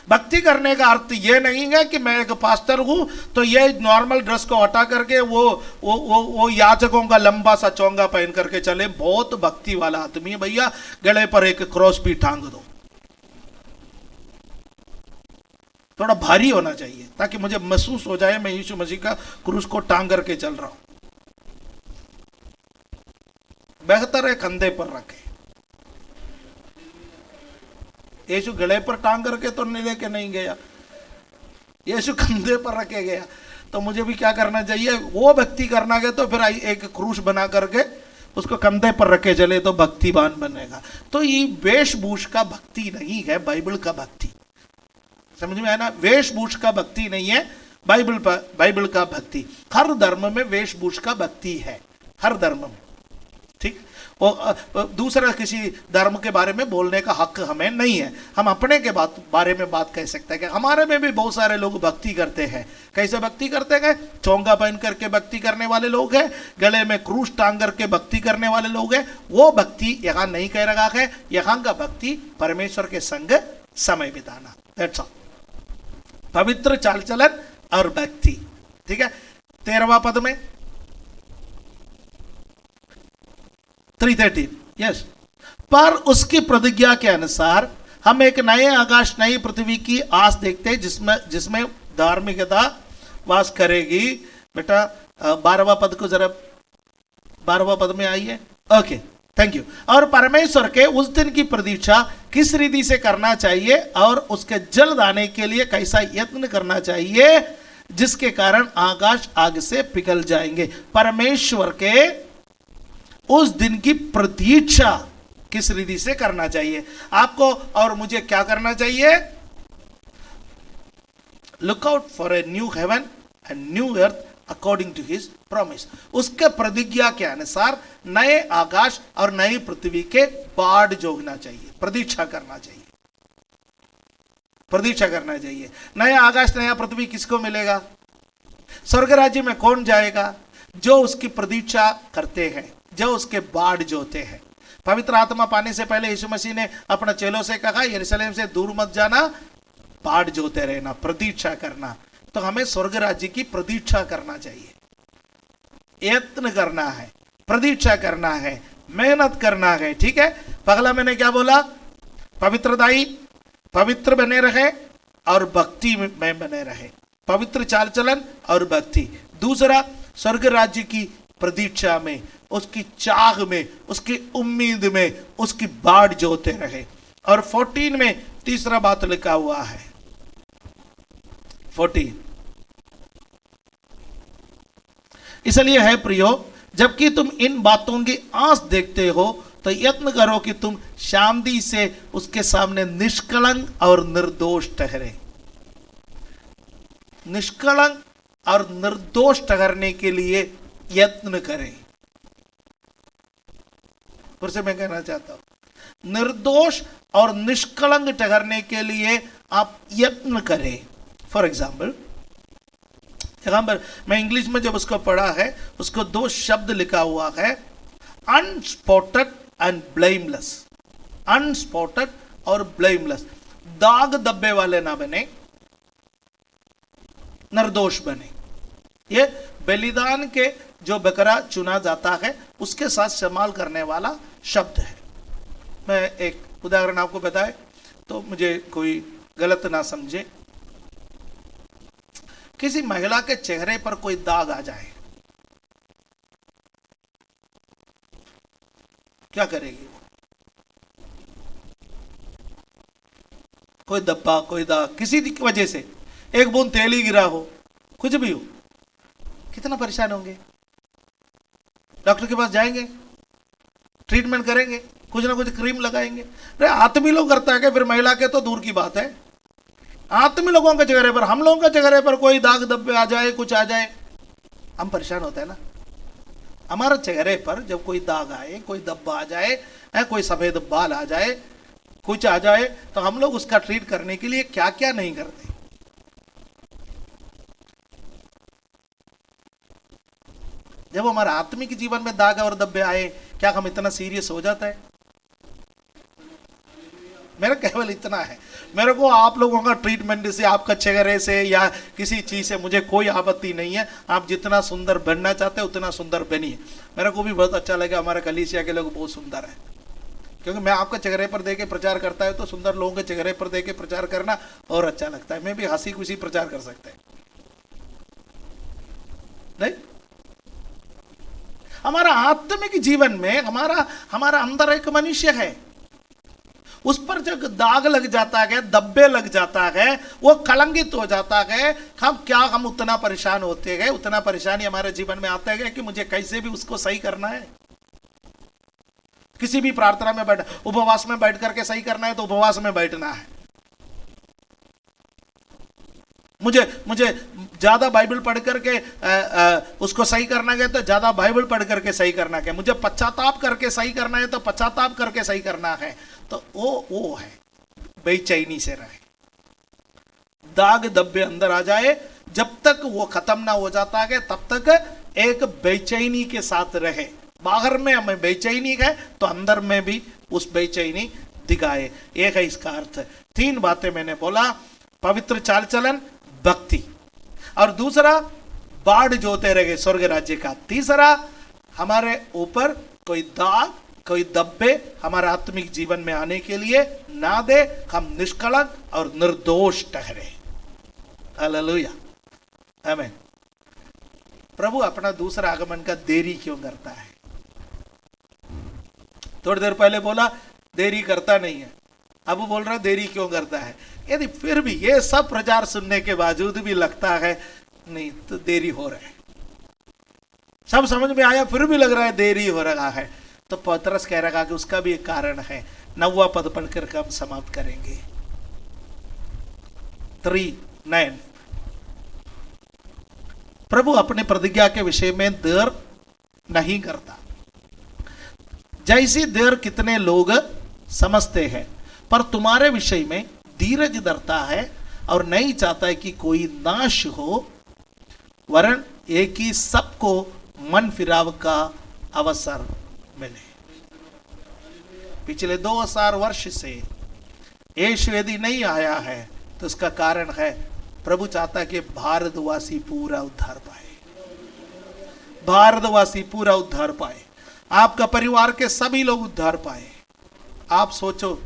भक्ति करने का अर्थ यह नहीं है कि मैं एक पास्टर हूं तो ये नॉर्मल ड्रेस को हटा करके वो याजकों का लंबा सा चोंगा पहन करके चले। बहुत भक्ति वाला आदमी है भैया, गले पर एक क्रॉस भी टांग दो। थोड़ा भारी होना चाहिए ताकि मुझे महसूस हो जाए मैं यीशु मसीह का क्रूस को टांग करके चल रहा हूं। बेहतर है कंधे पर रखे। यीशु गले पर टांग करके तो नहीं लेके नहीं गया, यीशु कंधे पर रखे गया। तो मुझे भी क्या करना चाहिए? वो भक्ति करना है तो फिर एक क्रूस बना करके उसको कंधे पर रखे चले तो भक्तिवान बनेगा। तो ये वेशभूष का भक्ति नहीं है, बाइबल का भक्ति। समझ में आया ना? वेशभूष का भक्ति नहीं है, बाइबल का भक्ति। हर धर्म में वेशभूष का भक्ति है, हर धर्म में, ठीक। और दूसरा किसी धर्म के बारे में बोलने का हक हमें नहीं है। हम अपने के बारे में बात कह सकते हैं कि हमारे में भी बहुत सारे लोग भक्ति करते हैं। कैसे भक्ति करते हैं? चोंगा पहन करके भक्ति करने वाले लोग हैं, गले में क्रूस टांग करके भक्ति करने वाले लोग हैं। वो भक्ति यहाँ नहीं कह रहा है। यहाँ का भक्ति परमेश्वर के संग समय बिताना, दैट्स ऑल। पवित्र चाल चलन और भक्ति, ठीक है। 13वां पद में 3:13, यस। पर उसकी प्रतिज्ञा के अनुसार हम एक नए आकाश नई पृथ्वी की आस देखते हैं जिसमें धार्मिकता वास करेगी। बेटा 12वां पद को जरा 12वां पद में आइए। Okay, thank you. और परमेश्वर के उस दिन की प्रतीक्षा किस रीति से करना चाहिए और उसके जल्द आने के लिए कैसा यत्न करना चाहिए जिसके कारण आकाश आग से पिघल जाएंगे। परमेश्वर के उस दिन की प्रतीक्षा किस रीति से करना चाहिए? आपको और मुझे क्या करना चाहिए? Look out for a new heaven and new earth according to his promise. उसके प्रतिज्ञा के अनुसार नए आकाश और नई पृथ्वी के बाढ़ जोगना चाहिए, प्रतीक्षा करना चाहिए, प्रतीक्षा करना चाहिए। नया आकाश नया पृथ्वी किसको मिलेगा? स्वर्ग राज्य में कौन जाएगा? जो उसकी प्रतीक्षा करते हैं, जो उसके बाढ़ जोते हैं। पवित्र आत्मा पाने से पहले यीशु मसीह ने अपने चेलों से कहा, यरूशलेम से दूर मत जाना, बाढ़ जोते रहना, प्रतीक्षा करना। तो हमें स्वर्ग राज्य की प्रतीक्षा करना चाहिए, यत्न करना है, प्रतीक्षा करना है, मेहनत करना है, ठीक है। पहला मैंने क्या बोला? पवित्रदाई, पवित्र बने रहे और भक्ति में बने रहे, पवित्र चाल चलन और भक्ति। दूसरा, स्वर्ग राज्य की प्रतीक्षा में, उसकी चाह में, उसकी उम्मीद में, उसकी बाढ़ जोते रहे। और 14 में तीसरा बात लिखा हुआ है, 14। इसलिए है प्रियो, जबकि तुम इन बातों की आस देखते हो तो यत्न करो कि तुम शांति से उसके सामने निष्कलंक और निर्दोष ठहरे। निष्कलंक और निर्दोष ठहरने के लिए यत्न करें। फिर से मैं कहना चाहता हूं, निर्दोष और निष्कलंक ठहरने के लिए आप यत्न करें। फॉर एग्जाम्पल, यहां पर मैं इंग्लिश में जब उसको पढ़ा है, उसको 2 शब्द लिखा हुआ है, अनस्पॉटेड एंड ब्लेमलेस। अनस्पॉटेड और ब्लेमलेस, दाग धब्बे वाले ना बने, निर्दोष बने। ये बलिदान के जो बकरा चुना जाता है उसके साथ इस्तेमाल करने वाला शब्द है। मैं एक उदाहरण आपको बताए तो मुझे कोई गलत ना समझे। किसी महिला के चेहरे पर कोई दाग आ जाए, क्या करेगी वो? कोई धब्बा, कोई दाग, किसी की वजह से एक बूंद तेल ही गिरा हो, कुछ भी हो, कितना परेशान होंगे। डॉक्टर के पास जाएंगे, ट्रीटमेंट करेंगे, कुछ ना कुछ क्रीम लगाएंगे। अरे आदमी लोग करता है कि फिर महिला के तो दूर की बात है। आदमी लोगों के चेहरे पर, हम लोगों के चेहरे पर कोई दाग धब्बे आ जाए, कुछ आ जाए, हम परेशान होते हैं ना। हमारे चेहरे पर जब कोई दाग आए, कोई धब्बा आ जाए, कोई सफेद बाल आ जाए, कुछ आ जाए, तो हम लोग उसका ट्रीट करने के लिए क्या क्या नहीं करते। जब हमारे आत्मिक जीवन में दाग और धब्बे आए, क्या हम इतना सीरियस हो जाता है? मेरा केवल इतना है, मेरे को आप लोगों का ट्रीटमेंट से, आपका चेहरे से या किसी चीज से मुझे कोई आपत्ति नहीं है। आप जितना सुंदर बनना चाहते हैं उतना सुंदर बनिए। मेरे को भी बहुत अच्छा लगा, हमारे कलीसिया के लोग बहुत सुंदर है, क्योंकि मैं आपका चेहरे पर देके प्रचार करता है तो सुंदर लोगों के चेहरे पर देके प्रचार करना और अच्छा लगता है। मैं भी हंसी खुशी प्रचार कर सकता है नहीं। हमारा आत्मिक जीवन में हमारा अंदर एक मनुष्य है, उस पर जब दाग लग जाता है, धब्बे लग जाता है, वो कलंकित हो जाता है। हम उतना परेशान होते हैं, उतना परेशानी हमारे जीवन में आता है कि मुझे कैसे भी उसको सही करना है। किसी भी प्रार्थना में बैठ, उपवास में बैठ करके सही करना है तो उपवास में बैठना है। मुझे ज्यादा बाइबल पढ़ करके उसको सही करना है तो ज्यादा बाइबल पढ़ करके सही करना है। मुझे पश्चाताप करके सही करना है तो पश्चाताप करके सही करना है। तो वो है बेचैनी से रहे, दाग धब्बे अंदर आ जाए, जब तक वो खत्म ना हो जाता है तब तक एक बेचैनी के साथ रहे। बाहर में हमें बेचैनी है तो अंदर में भी उस बेचैनी दिखाए। एक है इसका अर्थ। 3 बातें मैंने बोला, पवित्र चाल चलन, भक्ति, और दूसरा बाढ़ जोते रहे स्वर्ग राज्य का। तीसरा हमारे ऊपर कोई दाग, कोई धब्बे हमारे आत्मिक जीवन में आने के लिए ना दे, हम निष्कलंक और निर्दोष ठहरे। हालेलुया, आमीन। प्रभु अपना दूसरा आगमन का देरी क्यों करता है? थोड़ी देर पहले बोला देरी करता नहीं है, अब बोल रहा देरी क्यों करता है। यदि फिर भी ये सब प्रचार सुनने के बावजूद भी लगता है नहीं तो देरी हो रहा है, सब समझ में आया फिर भी लग रहा है देरी हो रहा है, तो पतरस कह रहा कि उसका भी एक कारण है। 9वां पद पढ़कर हम समाप्त करेंगे। 3:9 प्रभु अपने प्रतिज्ञा के विषय में देर नहीं करता। जैसी देर कितने लोग समझते हैं, पर तुम्हारे विषय में धीरज धरता है और नहीं चाहता है कि कोई नाश हो, वरन एक ही सबको मन फिराव का अवसर मिले। पिछले 2000 वर्ष से यीशु यदि नहीं आया है तो उसका कारण है प्रभु चाहता है कि भारतवासी पूरा उद्धार पाए, भारतवासी पूरा उद्धार पाए, आपका परिवार के सभी लोग उद्धार पाए। आप सोचो,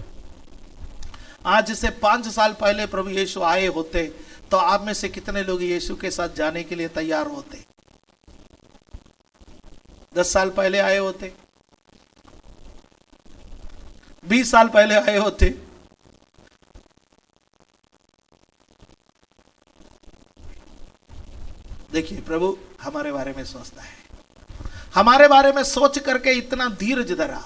आज से 5 साल पहले प्रभु यीशु आए होते तो आप में से कितने लोग यीशु के साथ जाने के लिए तैयार होते? 10 साल पहले आए होते, 20 साल पहले आए होते। देखिए प्रभु हमारे बारे में सोचता है, हमारे बारे में सोच करके इतना धीरज धरा,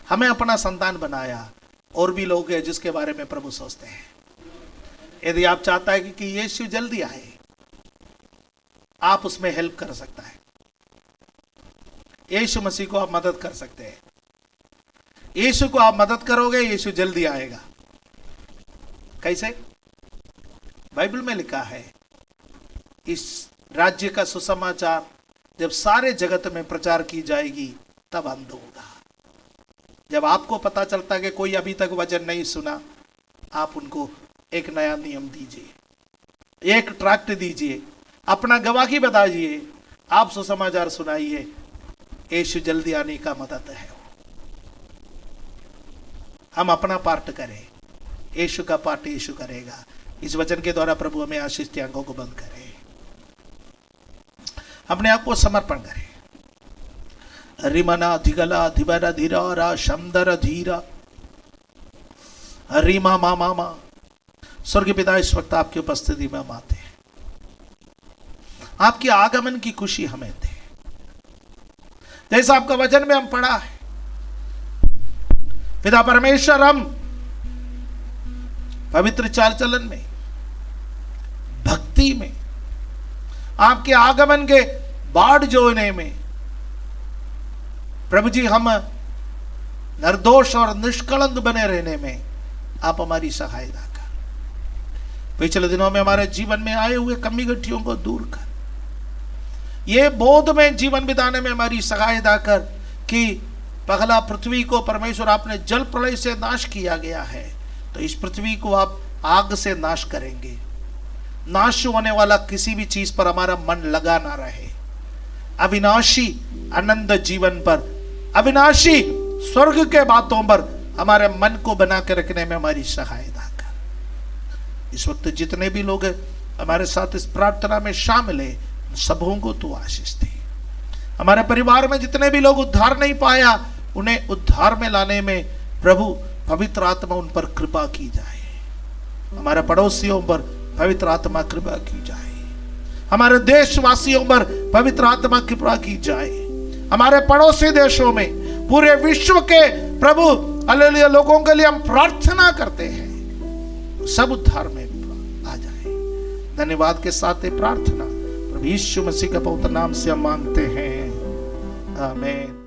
हमें अपना संतान बनाया। और भी लोग हैं जिसके बारे में प्रभु सोचते हैं। यदि आप चाहता है कि यीशु जल्दी आए, आप उसमें हेल्प कर सकता है। यीशु मसीह को आप मदद कर सकते हैं। यीशु को आप मदद करोगे, यीशु जल्दी आएगा। कैसे? बाइबल में लिखा है, इस राज्य का सुसमाचार जब सारे जगत में प्रचार की जाएगी तब अंत होगा। जब आपको पता चलता है कि कोई अभी तक वचन नहीं सुना, आप उनको एक नया नियम दीजिए, एक ट्रैक्ट दीजिए, अपना गवाही बताइए, आप सुसमाचार सुनाइए। यीशु जल्दी आने का मदद है। हम अपना पार्ट करें, यीशु का पार्ट यीशु करेगा। इस वचन के द्वारा प्रभु हमें आशीष की आंखों को बंद करे, अपने आप को समर्पण करें। रिमना धिगला धिबरा धीरा शमदर धीरा रीमा मा मामा। स्वर्गीय पिता, इस वक्त आपकी उपस्थिति में हम आते हैं, आपकी आगमन की खुशी हमें दे। जैसा आपका वचन में हम पढ़ा है, पिता परमेश्वर, हम पवित्र चाल चलन में, भक्ति में, आपके आगमन के बाढ़ जोने में प्रभु जी हम निर्दोष और निष्कलंक बने रहने में आप हमारी सहायता कर। पिछले दिनों में हमारे जीवन में आए हुए कमी गठियों को दूर कर, ये बोध में जीवन बिताने में हमारी सहायता कर कि पगला पृथ्वी को परमेश्वर आपने जल प्रलय से नाश किया गया है, तो इस पृथ्वी को आप आग से नाश करेंगे। नाश होने वाला किसी भी चीज पर हमारा मन लगा ना रहे। अविनाशी आनंद जीवन पर, अविनाशी स्वर्ग के बातों पर हमारे मन को बना के रखने में हमारी सहायता कर। इस वक्त जितने भी लोग हमारे साथ इस प्रार्थना में शामिल है, सबों को तू आशीष दे। हमारे परिवार में जितने भी लोग उद्धार नहीं पाया, उन्हें उद्धार में लाने में प्रभु पवित्र आत्मा उन पर कृपा की जाए। हमारे पड़ोसियों पर पवित्र आत्मा कृपा की जाए। हमारे देशवासियों पर पवित्र आत्मा कृपा की जाए। हमारे पड़ोसी देशों में पूरे विश्व के प्रभु हालेलुया लोगों के लिए हम प्रार्थना करते हैं, सब उद्धार में आ जाए। धन्यवाद के साथ ये प्रार्थना प्रभु यीशु मसीह के पवित्र नाम से हम मांगते हैं, आमीन।